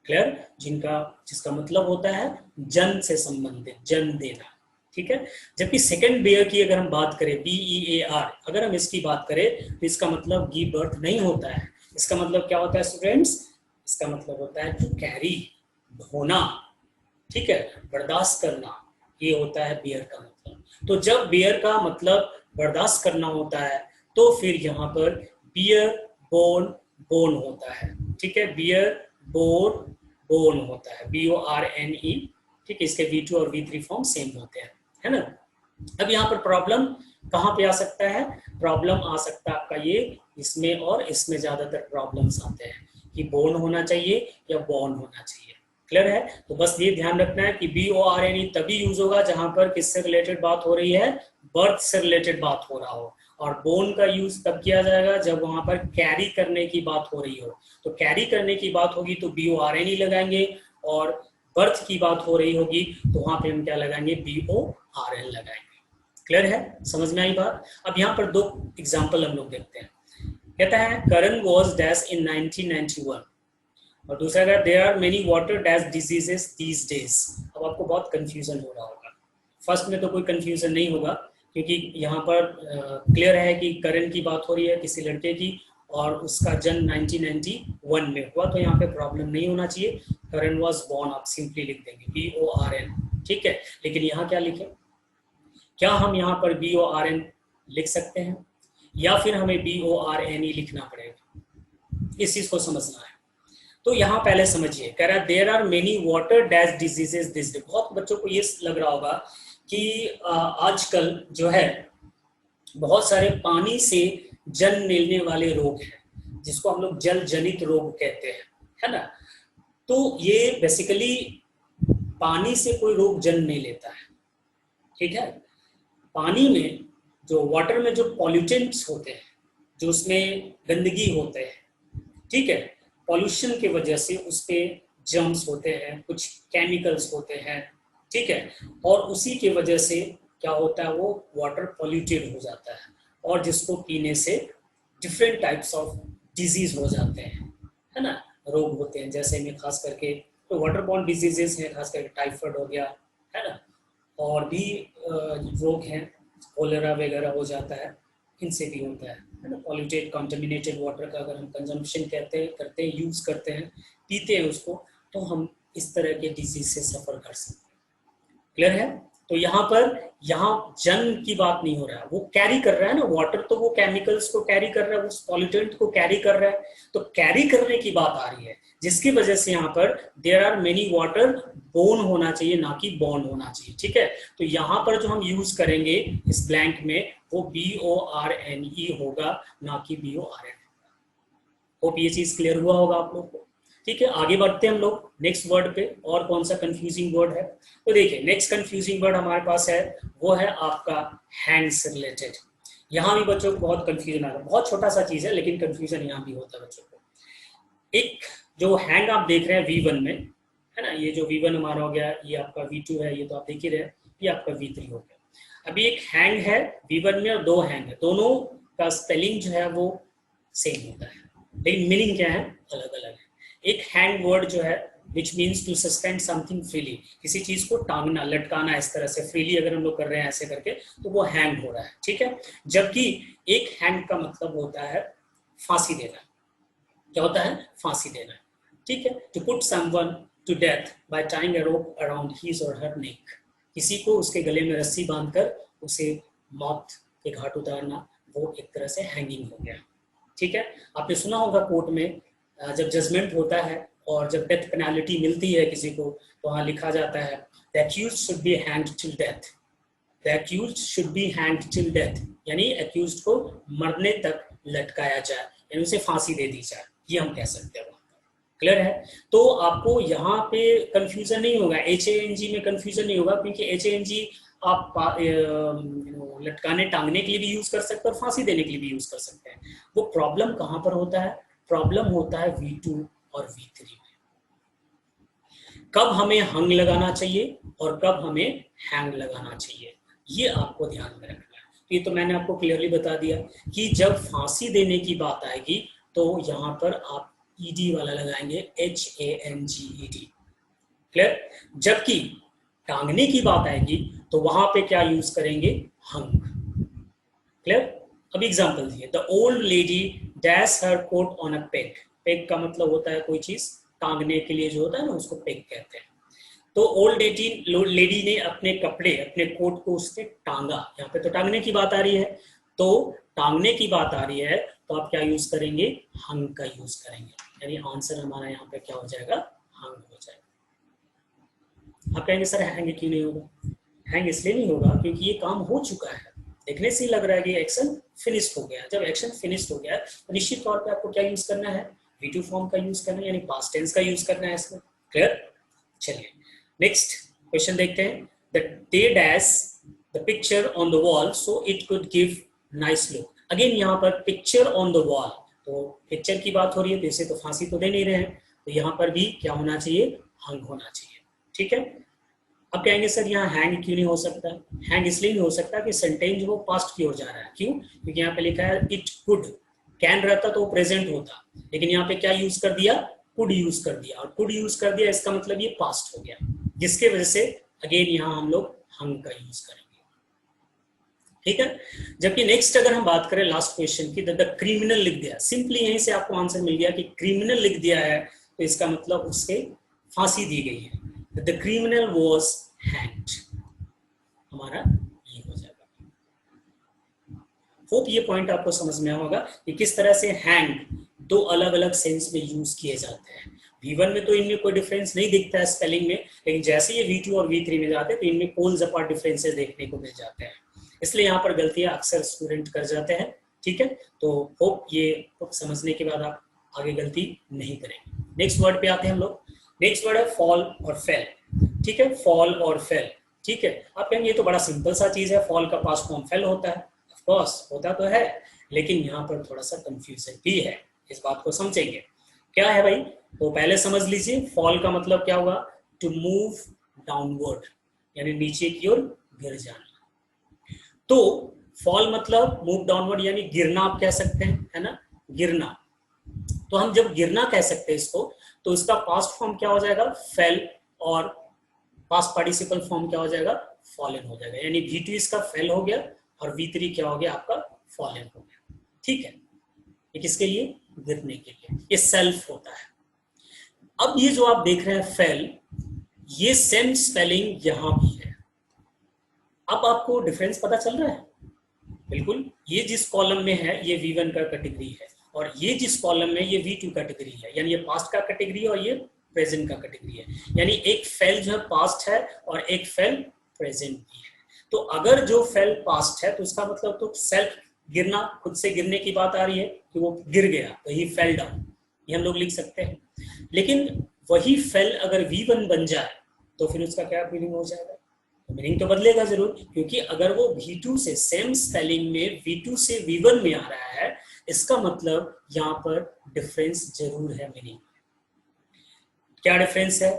क्लियर? जिसका मतलब होता है जन्म से संबंधित, जन्म देना। ठीक है, जबकि सेकंड बेयर की अगर हम बात करें BEAR, अगर हम इसकी बात करें तो इसका मतलब गिव बर्थ नहीं होता है। इसका मतलब क्या होता है स्टूडेंट्स? इसका मतलब होता है टू कैरी, ढोना। ठीक है, बर्दाश्त करना, ये होता है बियर का मतलब। तो जब बियर का मतलब बर्दाश्त करना होता है तो फिर यहाँ पर बियर बोन बोन होता है। ठीक है, बियर बोन बोन होता है, BORNE। ठीक है, इसके V2 और V3 फॉर्म सेम होते हैं, है ना। अब यहाँ पर प्रॉब्लम कहाँ पे आ सकता है? प्रॉब्लम आ सकता है आपका ये इसमें और इसमें ज्यादातर प्रॉब्लम्स आते हैं कि बोन होना चाहिए या बॉर्न होना चाहिए। क्लियर है? तो बस ये ध्यान रखना है कि BORNE तभी यूज होगा जहां पर किससे रिलेटेड बात हो रही है? बर्थ से रिलेटेड बात हो रहा हो। और बोन का यूज तब किया जाएगा जब वहां पर कैरी करने की बात हो रही हो। तो कैरी करने की बात होगी तो BORNE लगाएंगे, और बर्थ की बात हो रही होगी तो वहां पे हम क्या लगाएंगे? BORN लगाएंगे। क्लियर है? समझ में आई बात? अब यहाँ पर दो एग्जाम्पल हम लोग देखते हैं। कहता है करण वॉज डैश इन 1991, और दूसरा कहता है there are many water dash diseases these days. अब आपको बहुत कंफ्यूजन हो रहा होगा। फर्स्ट में तो कोई कंफ्यूजन नहीं होगा क्योंकि यहाँ पर क्लियर है कि करण की बात हो रही है किसी लड़के की और उसका जन्म 1991 में हुआ, तो यहाँ पे प्रॉब्लम नहीं होना चाहिए। करण वॉज बॉर्न आप सिंपली लिख देंगे BORN। ठीक है, लेकिन यहाँ क्या लिखें? क्या हम यहाँ पर BORN लिख सकते हैं या फिर हमें BORNE लिखना पड़ेगा? इस चीज को समझना है। तो यहाँ पहले समझिए, कह रहा है there are many water dash diseases this day. बहुत बच्चों को ये लग रहा होगा कि आजकल जो है बहुत सारे पानी से जन्म लेने वाले रोग हैं जिसको हम लोग जल जनित रोग कहते हैं, है ना। तो ये बेसिकली पानी से कोई रोग जन्म नहीं लेता है। ठीक है, पानी में जो वाटर में जो पॉल्यूटेंट्स होते हैं, जो उसमें गंदगी होते हैं, ठीक है, पॉल्यूशन की वजह से उस पर जर्म्स होते हैं, कुछ केमिकल्स होते हैं। ठीक है, और उसी की वजह से क्या होता है? वो वाटर पॉल्यूटेड हो जाता है और जिसको पीने से डिफरेंट टाइप्स ऑफ डिजीज हो जाते हैं, है ना, रोग होते हैं। जैसे में खास करके तो वाटर बॉर्न डिजीजेस हैं, खास करके टाइफाइड हो गया, है ना, और भी रोग हैं, कोलेरा वगैरह हो जाता है, इनसे भी होता है ना। पॉल्यूटेड कंटामिनेटेड वाटर का अगर हम कंजम्पशन करते हैं, यूज करते हैं, पीते हैं उसको, तो हम इस तरह के डिजीज से सफर कर सकते हैं। क्लियर है? तो यहाँ जन्म की बात नहीं हो रहा है, वो कैरी कर रहा है ना वाटर, तो वो केमिकल्स को कैरी कर रहा है, उस पॉल्यूटेंट को कैरी कर रहा है, तो कैरी करने की बात आ रही है, जिसकी वजह से यहाँ पर there are many water borne होना चाहिए, ना कि बॉन्ड होना चाहिए। ठीक है, तो यहाँ पर जो हम यूज करेंगे इस ब्लैंक में वो BORNE होगा, ना कि BORN। होप ये चीज क्लियर हुआ होगा आप लोग को। ठीक है, आगे बढ़ते हैं हम लोग नेक्स्ट वर्ड पे। और कौन सा कंफ्यूजिंग वर्ड है? तो देखिए नेक्स्ट कंफ्यूजिंग वर्ड हमारे पास है, वो है आपका हैंड से रिलेटेड। यहाँ भी बच्चों को बहुत कंफ्यूजन आ रहा है, बहुत छोटा सा चीज है लेकिन कंफ्यूजन यहाँ भी होता है बच्चों को। एक जो हैंग आप देख रहे हैं V1 में, है ना, ये जो V1 हमारा हो गया, ये आपका V2 है, ये तो आप देख ही रहे हैं, ये आपका V3 हो गया। अभी एक हैंग है V1 में और दो हैंग है, दोनों का स्पेलिंग जो है वो सेम होता है, लेकिन मीनिंग क्या है, अलग अलग है। एक हैंग वर्ड जो है which means to suspend something freely, किसी चीज को टांगना, लटकाना, इस तरह से फ्रीली अगर हम लोग कर रहे हैं ऐसे करके तो वो हैंग हो रहा है, ठीक है। जबकि एक हैंग का मतलब होता है फांसी देना। क्या होता है, फांसी देना, ठीक है। To put someone to death by tying a rope around his or her नेक, किसी को उसके गले में रस्सी बांधकर उसे मौत के घाट उतारना, वो एक तरह से हैंगिंग हो गया, ठीक है। आपने सुना होगा कोर्ट में जब जजमेंट होता है और जब डेथ पेनाल्टी मिलती है किसी को, तो वहां लिखा जाता है the accused should be hanged till death, the accused should be hanged till death, यानी अक्यूज्ड को मरने तक लटकाया जाए, यानी उसे फांसी दे दी जाए, ये हम कह सकते हैं। क्लियर है। तो आपको यहाँ पे कंफ्यूजन नहीं होगा, HANG में कंफ्यूजन नहीं होगा, क्योंकि HANG आप लटकाने टांगने के लिए भी यूज कर सकते हैं और फांसी देने के लिए भी यूज कर सकते हैं। वो प्रॉब्लम कहाँ पर होता है, प्रॉब्लम होता है V2 और V3 में। कब हमें हंग लगाना चाहिए और कब हमें हैंग लगाना चाहिए, ये आपको ध्यान में रखना है। तो ये तो मैंने आपको क्लियरली बता दिया कि जब फांसी देने की बात आएगी तो यहाँ पर आप ED वाला लगाएंगे, HANGED, क्लियर। जबकि टांगने की बात आएगी तो वहां पे क्या यूज करेंगे, हंग, क्लियर। अब एग्जांपल दिए, the old lady dash her coat on a peg, peg का मतलब होता है कोई चीज टांगने के लिए जो होता है ना, उसको पेग कहते हैं। तो ओल्ड लेडी ने अपने कपड़े, अपने कोट को उसने टांगा, यहाँ पे तो टांगने की बात आ रही है, तो टांगने की बात आ रही है तो आप क्या यूज करेंगे, हंग का यूज करेंगे, यानी आंसर हमारा यहाँ पे क्या हो जाएगा, हंग हो जाएगा। आप कहेंगे सर हैंग क्यों नहीं होगा, हैंग इसलिए नहीं होगा क्योंकि ये काम हो चुका है, देखने से ही लग रहा है कि एक्शन फिनिश्ड हो गया। जब एक्शन फिनिश्ड हो गया तो निश्चित तौर पे आपको क्या यूज करना है, V2 फॉर्म का यूज करना है, यानी पास्ट टेंस का यूज करना है इसमें, क्लियर। चलिए नेक्स्ट क्वेश्चन देखते हैं। They dash the picture on the wall so it could give nice look. Again यहाँ पर पिक्चर ऑन द वॉल, तो पिक्चर की बात हो रही है, तो इसे तो फांसी तो दे नहीं रहे हैं, तो यहाँ पर भी क्या होना चाहिए, हंग होना चाहिए, ठीक है। अब कहेंगे सर यहाँ हैंग क्यों नहीं हो सकता, हैंग इसलिए नहीं हो सकता कि सेंटेंस वो पास्ट की ओर जा रहा है, क्यों, क्योंकि यहाँ पे लिखा है इट कुड, कैन रहता तो प्रेजेंट होता, लेकिन यहाँ पे क्या यूज कर दिया, कुड यूज कर दिया, और कुड यूज कर दिया इसका मतलब ये पास्ट हो गया, जिसके वजह से अगेन यहाँ हम लोग हंग का यूज करेंगे, ठीक है। जबकि नेक्स्ट अगर हम बात करें लास्ट क्वेश्चन की, द क्रिमिनल लिख दिया, सिंपली यहीं से आपको आंसर मिल गया कि क्रिमिनल लिख दिया है तो इसका मतलब उसके फांसी दी गई है, द क्रिमिनल वॉज हैंग्ड, हमारा ये हो जाएगा। होप ये पॉइंट आपको समझ में होगा कि किस तरह से हैंग दो अलग अलग सेंस में यूज किए जाते हैं। V1 में तो इनमें कोई डिफरेंस नहीं दिखता है स्पेलिंग में, लेकिन जैसे ये V2 और V3 में जाते हैं तो इनमें पोल्स अपार्ट डिफरेंसेस देखने को मिल जाते हैं, इसलिए यहाँ पर गलतियां अक्सर स्टूडेंट कर जाते हैं, ठीक है। तो होप ये समझने के बाद आप आगे गलती नहीं करेंगे। नेक्स्ट वर्ड पे आते हैं हम लोग। नेक्स्ट वर्ड है फॉल और फेल, ठीक है, फॉल और फेल, ठीक है। आप कहेंगे ये तो बड़ा सिंपल सा चीज है, फॉल का पास्ट फॉर्म फेल होता है, ऑफ कोर्स होता तो है, लेकिन यहाँ पर थोड़ा सा कंफ्यूजन भी है, इस बात को समझेंगे। क्या है भाई, तो पहले समझ लीजिए फॉल का मतलब क्या होगा, टू मूव डाउनवर्ड, यानी नीचे की ओर गिर जाना। तो फॉल मतलब मूव डाउनवर्ड यानी गिरना आप कह सकते हैं, है ना, गिरना। तो हम जब गिरना कह सकते हैं इसको, तो इसका पास्ट फॉर्म क्या हो जाएगा, फेल, और पास्ट पार्टिसिपल फॉर्म क्या हो जाएगा, फॉलन हो जाएगा, यानी V2 इसका फेल हो गया और V3 क्या हो गया आपका, फॉलन हो गया, ठीक है। ये किसके लिए, गिरने के लिए, ये सेल्फ होता है। अब ये जो आप देख रहे हैं फेल, ये सेम स्पेलिंग यहां भी है। अब आपको डिफरेंस पता चल रहा है, बिल्कुल, ये जिस कॉलम में है ये V1 का कैटेगरी है और ये जिस कॉलम में ये V2 कैटेगरी है, यानी ये पास्ट का कैटेगरी है और ये प्रेजेंट का कैटेगरी है, यानी एक फेल जो है पास्ट है और एक फेल प्रेजेंट भी है। तो अगर जो फेल पास्ट है तो उसका मतलब तो सेल्फ गिरना, खुद से गिरने की बात आ रही है कि वो गिर गया, तो ही फेल डाउन, ये हम लोग लिख सकते हैं। लेकिन वही फेल अगर V1 बन जाए तो फिर उसका क्या मीनिंग हो जाएगा, मीनिंग तो बदलेगा जरूर, क्योंकि अगर वो V2 से सेम स्पेलिंग में V2 से V1 में आ रहा है इसका मतलब यहाँ पर डिफरेंस जरूर है मीनिंग। क्या डिफरेंस है?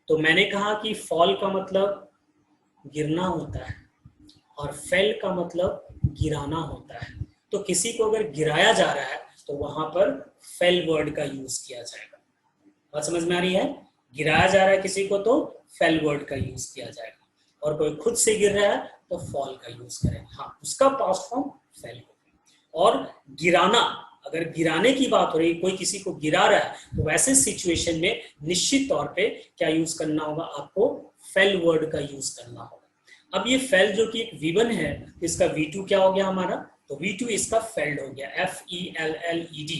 तो मैंने कहा कि फॉल का मतलब गिरना होता है और फेल का मतलब गिराना होता है। तो किसी को अगर गिराया जा रहा है तो वहां पर फेल वर्ड का यूज किया जाएगा। बात समझ में आ रही है? गिराया जा रहा है किसी को तो फेल वर्ड का यूज किया जाएगा, और कोई खुद से गिर रहा है तो फॉल का यूज करेंगे। हाँ, उसका पास्ट फॉर्म फेल होगा। और गिराना, अगर गिराने की बात हो रही, कोई किसी को गिरा रहा है, तो वैसे सिचुएशन में निश्चित तौर पे क्या यूज करना होगा? आपको फेल वर्ड का यूज करना होगा। अब ये फेल जो कि एक V1 है, इसका V2 क्या हो गया हमारा? तो V2 इसका फेल्ड हो गया, FELLED।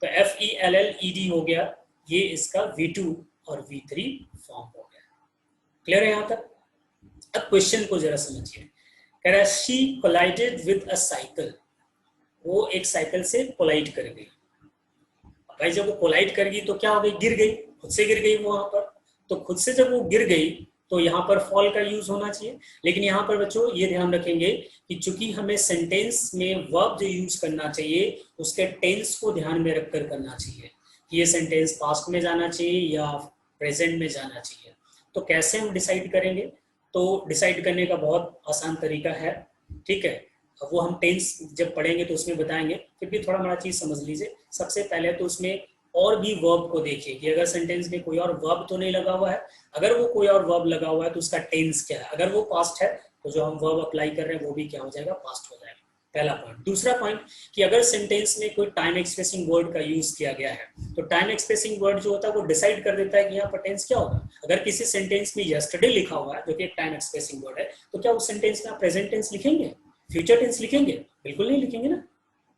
तो FELLED हो गया, ये इसका V2 और V3 फॉर्म हो गया। क्लियर है यहाँ तक? अब क्वेश्चन को जरा समझिए। कह रहा है she collided with a cycle, वो एक साइकिल से कोलाइड कर गई। भाई जब वो कोलाइड कर गई तो क्या हो गई? गिर गई, खुद से गिर गई वहां पर। तो खुद से जब वो गिर गई तो यहाँ पर फॉल का यूज होना चाहिए। लेकिन यहाँ पर बच्चों ये ध्यान रखेंगे कि चूंकि हमें सेंटेंस में वर्ब जो यूज करना चाहिए उसके टेंस को ध्यान में रखकर करना चाहिए कि ये सेंटेंस पास्ट में जाना चाहिए या प्रेजेंट में जाना चाहिए। तो कैसे हम डिसाइड करेंगे? तो डिसाइड करने का बहुत आसान तरीका है, ठीक है। अब वो हम टेंस जब पढ़ेंगे तो उसमें बताएंगे, फिर भी थोड़ा बड़ा चीज समझ लीजिए। सबसे पहले तो उसमें और भी वर्ब को देखिए कि अगर सेंटेंस में कोई और वर्ब तो नहीं लगा हुआ है। अगर वो कोई और वर्ब लगा हुआ है तो उसका टेंस क्या है। अगर वो पास्ट है तो जो हम वर्ब अप्लाई कर रहे हैं वो भी क्या हो जाएगा? पास्ट हो जाएगा। पहला पॉइंट। दूसरा पॉइंट कि अगर सेंटेंस में कोई टाइम एक्सप्रेसिंग वर्ड का यूज किया गया है तो टाइम एक्सप्रेसिंग वर्ड जो होता है वो डिसाइड कर देता है कि यहाँ पर टेंस क्या होगा। अगर किसी सेंटेंस में यस्टरडे लिखा हुआ है जो कि एक टाइम एक्सप्रेसिंग वर्ड है, तो क्या उस सेंटेंस में आप प्रेजेंट टेंस लिखेंगे, फ्यूचर टेंस लिखेंगे? बिल्कुल नहीं लिखेंगे ना।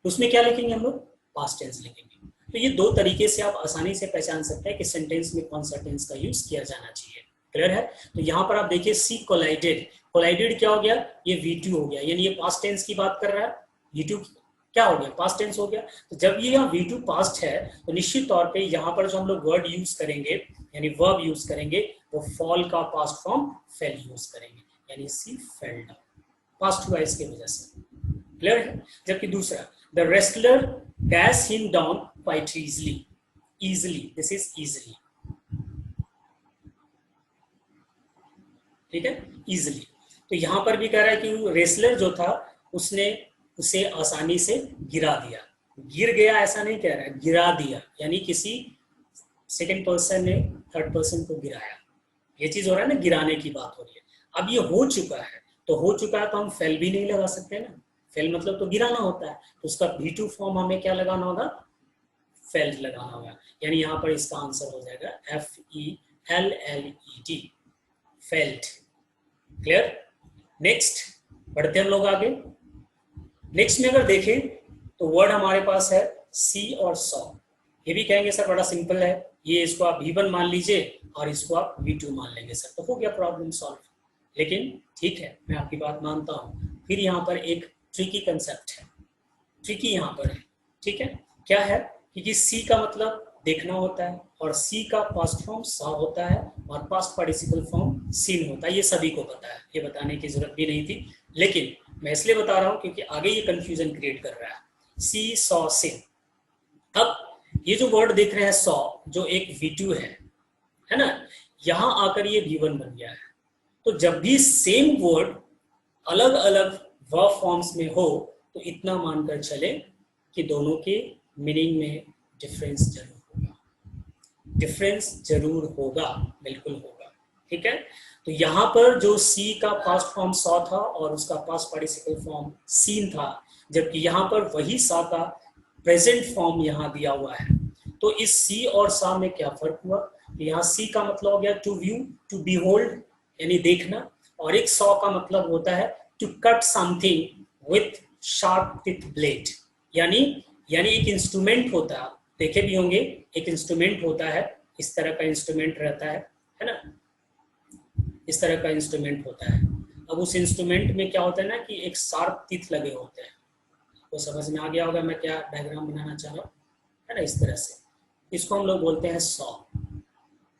उसमें क्या लिखेंगे हम लोग? पास्ट टेंस लिखेंगे। तो ये दो तरीके से आप आसानी से पहचान सकते हैं कि सेंटेंस में कौन सा टेंस का यूज किया जाना चाहिए। क्लियर है? तो यहाँ पर आप देखिए सी कोलाइडेड, कोलाइडेड क्या हो गया? ये V2 हो गया, यानी ये पास्ट टेंस की बात कर रहा है। V2 क्या हो गया? पास्ट टेंस हो गया। तो जब ये यहाँ V2 पास्ट है तो निश्चित तौर पे यहाँ पर जो हम लोग वर्ड यूज करेंगे यानी वर्ब यूज करेंगे वो फॉल का पास्ट फॉर्म फेल यूज करेंगे, यानी सी फेल्ड, पास्ट हुआ इसकी वजह से। क्लियर है? जबकि दूसरा the wrestler dash him down quite easily, easily, this is easily, ठीक है, इजीली। तो यहां पर भी कह रहा है कि रेसलर जो था उसने उसे आसानी से गिरा दिया। गिर गया ऐसा नहीं कह रहा है, गिरा दिया, यानी किसी सेकंड पर्सन ने थर्ड पर्सन को गिराया। ये चीज हो रहा है ना, गिराने की बात हो रही है। अब ये हो चुका है, तो हो चुका है तो हम फेल भी नहीं लगा सकते ना। फेल मतलब तो गिराना होता है, तो उसका V2 फॉर्म हमें क्या लगाना होगा? फेल्ड लगाना होगा। यानी यहाँ पर इसका आंसर हो जाएगा FELLED, फेल्ड। क्लियर? नेक्स्ट बढ़ते हम लोग आगे। नेक्स्ट में अगर देखें तो वर्ड हमारे पास है सी और सॉ। ये भी कहेंगे सर बड़ा सिंपल है, ये इसको आप V1 मान लीजिए और इसको आप V2 मान लेंगे सर, तो हो गया प्रॉब्लम सॉल्व। लेकिन ठीक है, मैं आपकी बात मानता हूँ, फिर यहाँ पर एक ट्रिकी कंसेप्ट है, ट्रिकी यहाँ पर है। ठीक है, क्या है? क्योंकि सी का मतलब देखना होता है और सी का पास्ट फॉर्म सा होता है और पास्ट पार्टिसिपल फॉर्म सीन होता है। ये सभी को पता है, ये बताने की जरूरत भी नहीं थी, लेकिन मैं इसलिए बता रहा हूँ क्योंकि आगे ये कंफ्यूजन क्रिएट कर रहा है। सी सॉ सिन। अब ये जो वर्ड देख रहे हैं सॉ, जो एक V2 है ना, यहां आकर ये V1 बन गया है। तो जब भी सेम वर्ड अलग अलग वर्ब फॉर्म्स में हो तो इतना मानकर चले कि दोनों के मीनिंग में डिफरेंस जरूर होगा, डिफरेंस जरूर होगा, बिल्कुल होगा। ठीक है, तो यहाँ पर जो सी का पास्ट फॉर्म सॉ था और उसका पास्ट पार्टिसिपल फॉर्म सीन था, जबकि यहाँ पर वही सा का प्रेजेंट फॉर्म यहाँ दिया हुआ है। तो इस सी और सा में क्या फर्क हुआ? यहाँ सी का मतलब हो गया टू व्यू, टू बीहोल्ड, यानी देखना, और एक सॉ का मतलब होता है to cut something with sharp tip blade, यानी एक इंस्ट्रूमेंट होता है, देखे भी होंगे, एक इंस्ट्रूमेंट होता है, इस तरह का इंस्ट्रूमेंट रहता है ना, इस तरह का इंस्ट्रूमेंट होता है। अब उस इंस्ट्रूमेंट में क्या होता है ना कि एक शार्प टीथ लगे होते हैं। आपको समझ में आ गया होगा मैं क्या डायग्राम बनाना चाह रहा हूँ, है ना, इस तरह से। इसको हम लोग बोलते हैं सॉ।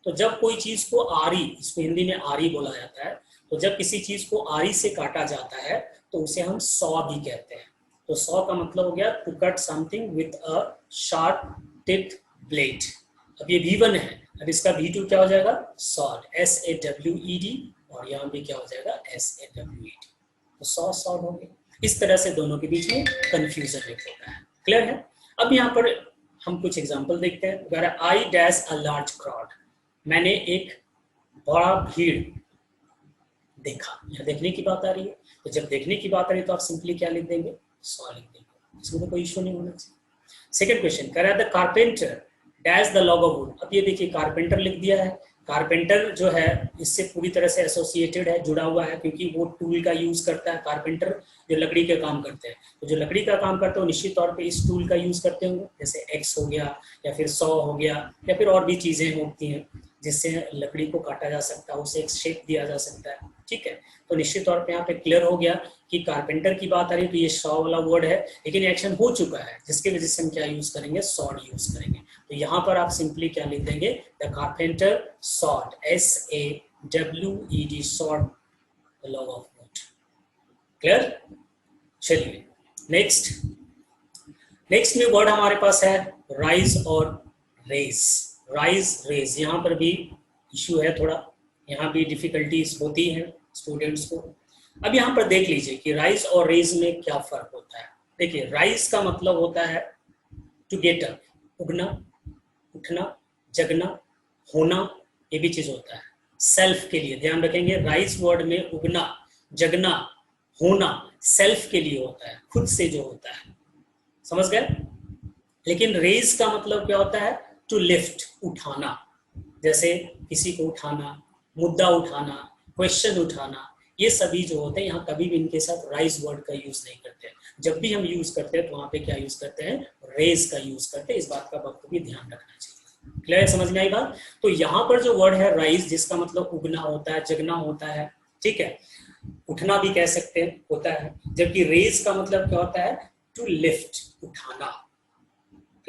तो जब कोई चीज को आरी, इसको हिंदी में आरी बोला जाता है, तो जब किसी चीज को आरी से काटा जाता है तो उसे हम सॉ भी कहते हैं। तो सॉ का मतलब हो गया to cut something with a sharp tipped blade. अब ये V1 है, अब इसका V2 क्या हो जाएगा, सॉड, SAWED, और यहाँ भी क्या हो जाएगा, SAWED। तो सॉ सॉड हो गया। इस तरह से दोनों के बीच में कंफ्यूजन होता है। क्लियर है। अब यहाँ पर हम कुछ एग्जांपल देखते हैं। अगर I dash a large crowd, मैंने एक बड़ा भीड़ देखा, या देखने की बात आ रही है, तो जब देखने की बात आ रही है तो आप सिंपली क्या लिख देंगे, सॉ लिख देंगे, इसमें तो कोई इशू नहीं होना चाहिए। सेकंड क्वेश्चन कह रहा है the carpenter dash the log of would. अब ये देखिए कारपेंटर लिख दिया है। कारपेंटर जो है इससे पूरी तरह से एसोसिएटेड है, जुड़ा हुआ है, क्योंकि वो टूल का यूज करता है। कारपेंटर जो लकड़ी के काम करते हैं, तो जो लकड़ी का काम करते हैं वो निश्चित तौर पे इस टूल का यूज करते होंगे, जैसे एक्स हो गया, या फिर सॉ हो गया, या फिर और भी चीजें होती हैं जिससे लकड़ी को काटा जा सकता है, उसे एक शेप दिया जा सकता है। ठीक है, तो निश्चित तौर पे यहाँ पे क्लियर हो गया कि कारपेंटर की बात आ रही है, तो ये सॉ वाला वर्ड है, लेकिन एक्शन हो चुका है, जिसकी वजह से हम क्या यूज करेंगे, सॉड यूज करेंगे। तो यहाँ पर आप सिंपली क्या लिख देंगे, the carpenter sawed, SAWED, sawed the log of would. Clear. चलिए नेक्स्ट में वर्ड हमारे पास है राइज और रेज। राइज रेज, यहाँ पर भी इश्यू है थोड़ा, यहाँ भी डिफिकल्टीज होती हैं स्टूडेंट्स को। अब यहाँ पर देख लीजिए कि राइज और रेज में क्या फर्क होता है। देखिए राइज का मतलब होता है टू गेट अप, उगना, उठना, जगना, होना, ये भी चीज होता है। सेल्फ के लिए ध्यान रखेंगे, राइज वर्ड में उगना, जगना, होना सेल्फ के लिए होता है, खुद से जो होता है, समझ गए। लेकिन रेज का मतलब क्या होता है, टू लिफ्ट, उठाना, जैसे किसी को उठाना, मुद्दा उठाना, क्वेश्चन उठाना, ये सभी जो होते हैं, यहाँ कभी भी इनके साथ राइज वर्ड का यूज नहीं करते हैं। जब भी हम यूज करते हैं तो वहां पे क्या यूज करते हैं, रेज का यूज करते हैं। इस बात का वक्त भी ध्यान रखना चाहिए। क्लियर है, समझ में आई बात। तो यहाँ पर जो वर्ड है राइज, जिसका मतलब उगना होता है, जगना होता है, ठीक है, उठना भी कह सकते हैं होता है, जबकि रेज का मतलब क्या होता है, टू लिफ्ट, उठाना।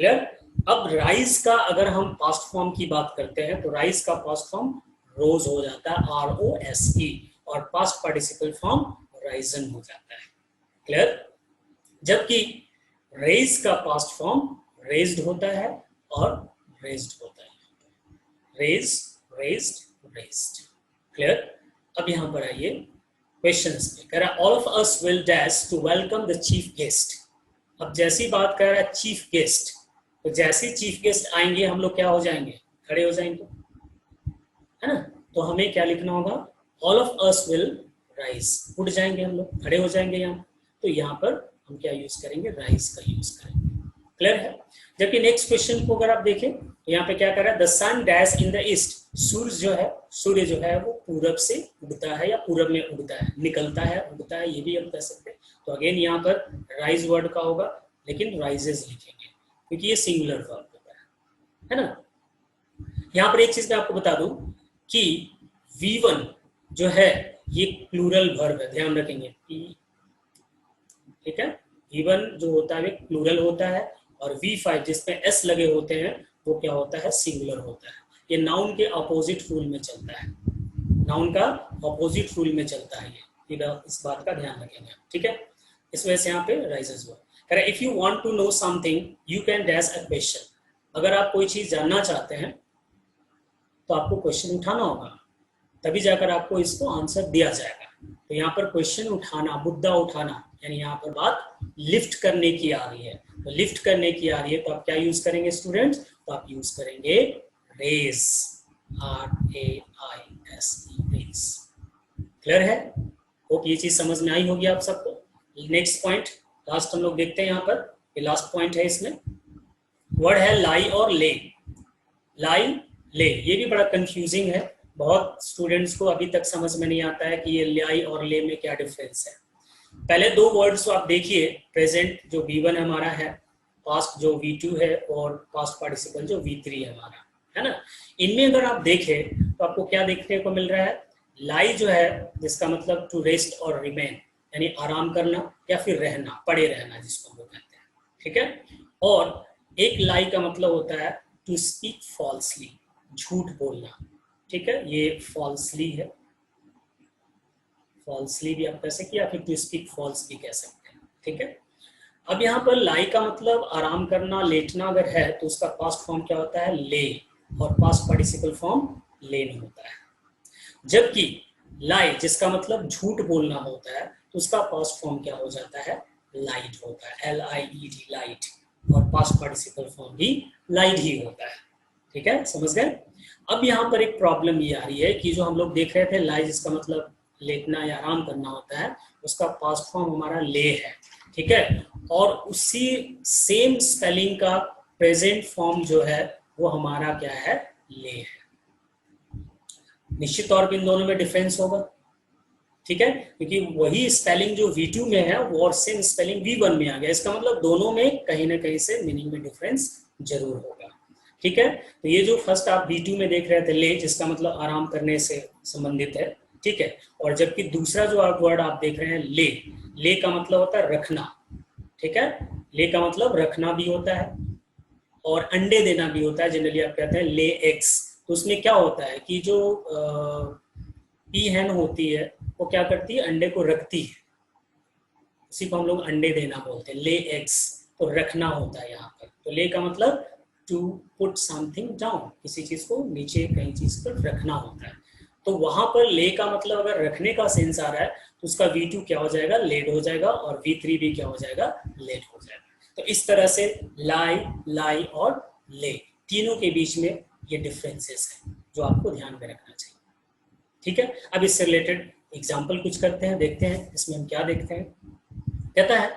क्लियर। अब राइज का अगर हम पास्ट फॉर्म की बात करते हैं तो राइज का पास्ट फॉर्म रोज हो जाता है, ROSE, और पास्ट पार्टिसिपल फॉर्म राइजन हो जाता है। क्लियर। जबकि रेज का पास्ट फॉर्म रेज्ड होता है और रेज्ड होता है, रेज, रेज्ड, रेज्ड। क्लियर। अब यहां पर आइए क्वेश्चंस पे। कह रहा all of us will dash to welcome the chief guest. अब जैसी बात कर रहा है चीफ गेस्ट, तो जैसे चीफ गेस्ट आएंगे हम लोग क्या हो जाएंगे, खड़े हो जाएंगे, है ना। तो हमें क्या लिखना होगा, all of us will rise, उठ जाएंगे हम लोग, खड़े हो जाएंगे यहाँ। तो यहाँ पर हम क्या यूज करेंगे, राइज का यूज करेंगे। क्लियर है। जबकि नेक्स्ट क्वेश्चन को अगर आप देखें तो यहाँ पे क्या कर रहा है, the sun dash in the east. सूर्य जो है वो पूरब से उगता है, या पूरब में उगता है, निकलता है, उगता है, ये भी हम कह सकते हैं। तो अगेन यहाँ पर राइज वर्ड का होगा, लेकिन राइजेस लिखेंगे क्योंकि ये सिंगुलर वर्ब होता है ना। यहाँ पर एक चीज मैं आपको बता दूं कि V1 जो है ये प्लूरल वर्ब है, ध्यान रखेंगे। ठीक है, V1 जो होता है प्लूरल होता है, और V5 जिसमें S लगे होते हैं वो क्या होता है, सिंगुलर होता है। ये नाउन के अपोजिट रूल में चलता है, नाउन का अपोजिट रूल में चलता है ये, इस बात का ध्यान रखेंगे। ठीक है, इस वजह से यहाँ पे राइजेस हुआ। If you want to know something you can dash a question. अगर आप कोई चीज जानना चाहते हैं तो आपको क्वेश्चन उठाना होगा, तभी जाकर आपको इसको आंसर दिया जाएगा। तो यहाँ पर क्वेश्चन उठाना, मुद्दा उठाना, यानी यहाँ पर बात लिफ्ट करने की आ रही है। तो लिफ्ट करने की आ रही है तो आप क्या यूज करेंगे स्टूडेंट्स, तो आप यूज करेंगे रेज, RAISE, रेज। क्लियर है। होप ये चीज समझ में आई होगी आप सबको। नेक्स्ट पॉइंट लास्ट हम लोग देखते हैं यहाँ पर, ये लास्ट पॉइंट है। इसमें वर्ड है लाई और ले। लाई, ले, ये भी बड़ा कंफ्यूजिंग है, बहुत स्टूडेंट्स को अभी तक समझ में नहीं आता है कि ये लाई और ले में क्या डिफरेंस है। पहले दो वर्ड्स को आप देखिए, प्रेजेंट जो V1 हमारा है, पास्ट जो V2 है, और पास्ट पार्टिसिपल जो V3 है हमारा, है ना। इनमें अगर आप देखें तो आपको क्या देखने को मिल रहा है, लाई जो है जिसका मतलब टू रेस्ट और रिमेन, यानी आराम करना या फिर रहना, पड़े रहना जिसको हम लोग कहते हैं। ठीक है। और एक लाई का मतलब होता है टू स्पीक फॉल्सली, झूठ बोलना। ठीक है, ये फॉल्सली है, फॉल्सली भी आप कह सकते हैं, या फिर टू स्पीक फॉल्स भी कह सकते हैं। ठीक है। अब यहाँ पर लाई का मतलब आराम करना, लेटना अगर है तो उसका पास्ट फॉर्म क्या होता है, ले, और पास्ट पार्टिसिपल फॉर्म लेन होता है। जबकि लाई जिसका मतलब झूठ बोलना होता है तो उसका पास्ट फॉर्म क्या हो जाता है, लाइट होता है, LIED, लाइट, और पास्ट पार्टिसिपल फॉर्म भी लाइट ही होता है। ठीक है, समझ गए। अब यहाँ पर एक प्रॉब्लम ये आ रही है कि जो हम लोग देख रहे थे लाई जिसका मतलब लेटना या आराम करना होता है, उसका पास्ट फॉर्म हमारा ले है। ठीक है, और उसी सेम स्पेलिंग का प्रेजेंट फॉर्म जो है वो हमारा क्या है, ले है। निश्चित तौर पे इन दोनों में डिफरेंस होगा। ठीक है, क्योंकि वही स्पेलिंग जो V2 में है वो और सेम स्पेलिंग V1 में आ गया, इसका मतलब दोनों में कहीं ना कहीं से मीनिंग में डिफरेंस जरूर होगा। ठीक है, तो ये जो फर्स्ट आप V2 में देख रहे थे ले, जिसका मतलब आराम करने से संबंधित है। ठीक है, और जबकि दूसरा जो आप वर्ड आप देख रहे हैं ले का मतलब होता है रखना। ठीक है, ले का मतलब रखना भी होता है और अंडे देना भी होता है। जनरली आप कहते हैं ले एग्स, तो उसमें क्या होता है कि जो पी हैन होती है वो क्या करती है, अंडे को रखती है, उसी को हम लोग अंडे देना बोलते हैं, ले एग्स, तो रखना होता है यहाँ पर। तो ले का मतलब टू पुट समथिंग डाउन, किसी चीज को नीचे कहीं चीज पर रखना होता है। तो वहां पर ले का मतलब अगर रखने का सेंस आ रहा है तो उसका V2 क्या हो जाएगा, लेड हो जाएगा, और V3 भी क्या हो जाएगा, लेड हो जाएगा। तो इस तरह से लाई और ले तीनों के बीच में ये डिफरेंसेस है जो आपको ध्यान में रखना चाहिए। ठीक है, अब इससे रिलेटेड एग्जाम्पल कुछ करते हैं, देखते हैं इसमें हम क्या देखते हैं। कहता है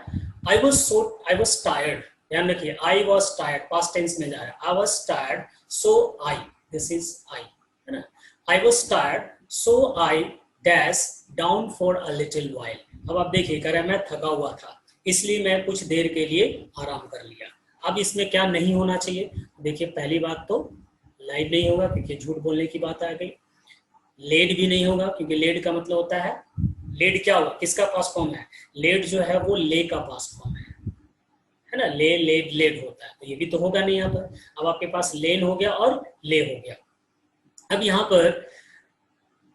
आई वॉज टायर्ड, ध्यान रखिए I was tired past tense में जा रहा है, I was tired so I, this is I, है ना, I was tired so I dash down for a little while. अब आप देखिए कह रहा है मैं थका हुआ था इसलिए मैं कुछ देर के लिए आराम कर लिया। अब इसमें क्या नहीं होना चाहिए, देखिए पहली बात तो लाइट नहीं होगा क्योंकि झूठ बोलने की बात आ गई, लेड भी नहीं होगा क्योंकि लेड का मतलब होता है, लेड क्या होगा, किसका पास्ट फॉर्म है, लेड जो है वो ले का पास्ट फॉर्म है ना, ले लेड लेड होता है, तो ये भी तो होगा नहीं यहाँ पर। अब आपके पास लेन हो गया और ले हो गया। अब यहाँ पर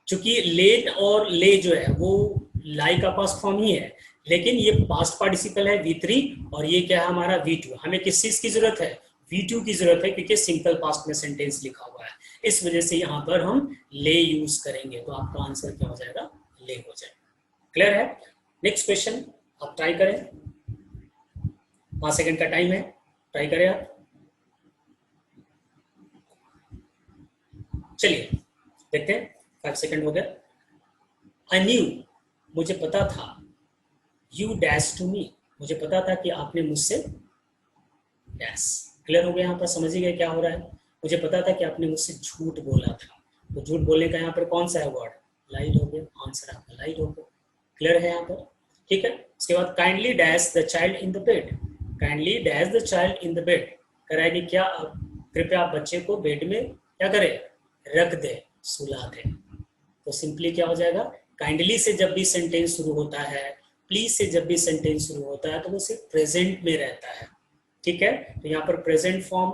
चूंकि लेन और ले जो है वो लाई का पास्ट फॉर्म ही है, लेकिन ये पास्ट पार्टिसिपल है V3 और ये क्या है हमारा V2। हमें किस चीज की जरूरत है, V2 की जरूरत है क्योंकि सिंपल पास्ट में सेंटेंस लिखा हुआ है, इस वजह से यहाँ पर हम ले यूज करेंगे, तो आपका आंसर क्या हो जाएगा, ले हो जाएगा। क्लियर है। नेक्स्ट क्वेश्चन आप ट्राई करें, 5 सेकंड का टाइम है, ट्राई करें आप। चलिए देखते हैं, 5 सेकंड हो गया। आई न्यू, मुझे पता था, यू डैश टू मी, मुझे पता था कि आपने मुझसे डैश। क्लियर हो गया, यहाँ पर समझ ही गए क्या हो रहा है। मुझे पता था कि आपने मुझसे झूठ बोला था, तो झूठ बोलने का यहाँ पर कौन सा है वर्ड, लाइड हो गया, आंसर आपका लाइड हो गया। क्लियर है यहाँ पर। ठीक है, उसके बाद kindly dash the child in the bed, kindly dash the child in the bed कराएगी क्या, कृपया आप बच्चे को बेड में क्या करें, रख दे, सुला दे। तो सिंपली क्या हो जाएगा, काइंडली से जब भी सेंटेंस शुरू होता है, प्लीज से जब भी सेंटेंस शुरू होता है तो वो सिर्फ प्रेजेंट में रहता है। ठीक है, तो यहाँ पर प्रेजेंट फॉर्म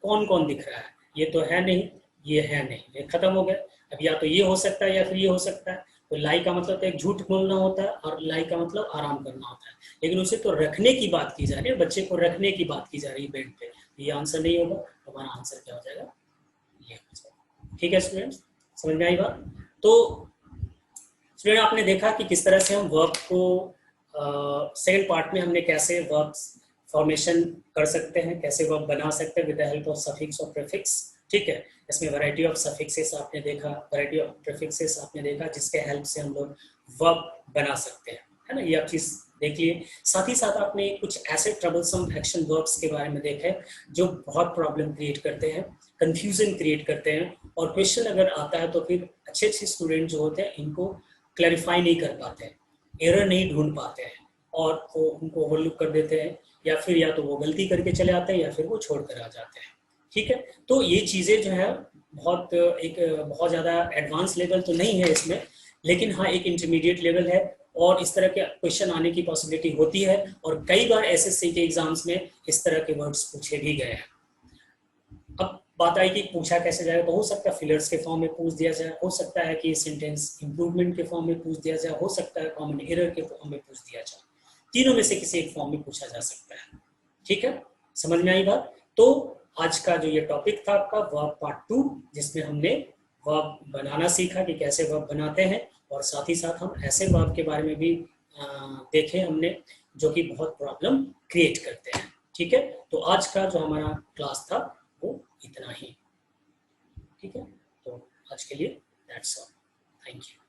कौन कौन दिख रहा है, ये तो है नहीं, ये है नहीं, ये खत्म हो गया। अब या तो ये हो सकता है या फिर ये हो सकता है। तो लाई का मतलब एक झूठ बोलना होता है और लाई का मतलब आराम करना होता है, लेकिन उसे तो रखने की बात की जा रही है, बच्चे को रखने की बात की जा रही है बेड पे, ये आंसर नहीं होगा। हमारा आंसर क्या हो जाएगा, ये हो जाएगा। ठीक है स्टूडेंट्स, समझ में आई बात। तो स्टूडेंट आपने देखा कि किस तरह से हम वर्ब को सेकंड पार्ट में हमने कैसे वर्ब फॉर्मेशन कर सकते हैं, कैसे वर्ब बना सकते हैं with the help of suffix और प्रीफिक्स। ठीक है, इसमें वैरायटी ऑफ सफिक्सेस आपने देखा, वैरायटी ऑफ प्रीफिक्सेस आपने देखा, जिसके हेल्प से हम लोग वर्ब बना सकते हैं, है ना, ये आप चीज देख लिए। साथ ही साथ आपने कुछ ऐसे ट्रबलसम एक्शन वर्ब्स के बारे में देखे जो बहुत प्रॉब्लम क्रिएट करते हैं, कंफ्यूजन क्रिएट करते हैं, और क्वेश्चन अगर आता है तो फिर अच्छे अच्छे स्टूडेंट जो होते हैं इनको क्लैरिफाई नहीं कर पाते हैं, एरर नहीं ढूंढ पाते हैं, और वो उनको ओवरलुक कर देते हैं, या फिर या तो वो गलती करके चले आते हैं या फिर वो छोड़ कर आ जाते हैं। ठीक है, तो ये चीज़ें जो है बहुत ज़्यादा एडवांस लेवल तो नहीं है इसमें, लेकिन हाँ एक इंटरमीडिएट लेवल है, और इस तरह के क्वेश्चन आने की पॉसिबिलिटी होती है, और कई बार एसएससी के एग्जाम्स में इस तरह के वर्ड्स पूछे भी गए हैं। अब बात आई कि पूछा कैसे जाए, तो हो सकता है फिलर्स के फॉर्म में पूछ दिया जाए, हो सकता है कि सेंटेंस इंप्रूवमेंट के फॉर्म में पूछ दिया जाए, हो सकता है कॉमन एरर के फॉर्म में पूछ दिया जाए। तीनों में से किसी एक फॉर्म में पूछा जा सकता है। ठीक है, समझ में आई बात? तो आज का जो ये टॉपिक था आपका वर्ब पार्ट 2, जिसमें हमने वर्ब बनाना सीखा कि कैसे वर्ब बनाते हैं, और साथ ही साथ हम ऐसे वर्ब के बारे में भी देखे हमने जो कि बहुत प्रॉब्लम क्रिएट करते हैं। ठीक है, तो आज का जो हमारा क्लास था वो इतना ही। ठीक है, तो आज के लिए दैट्स ऑल। Thank you.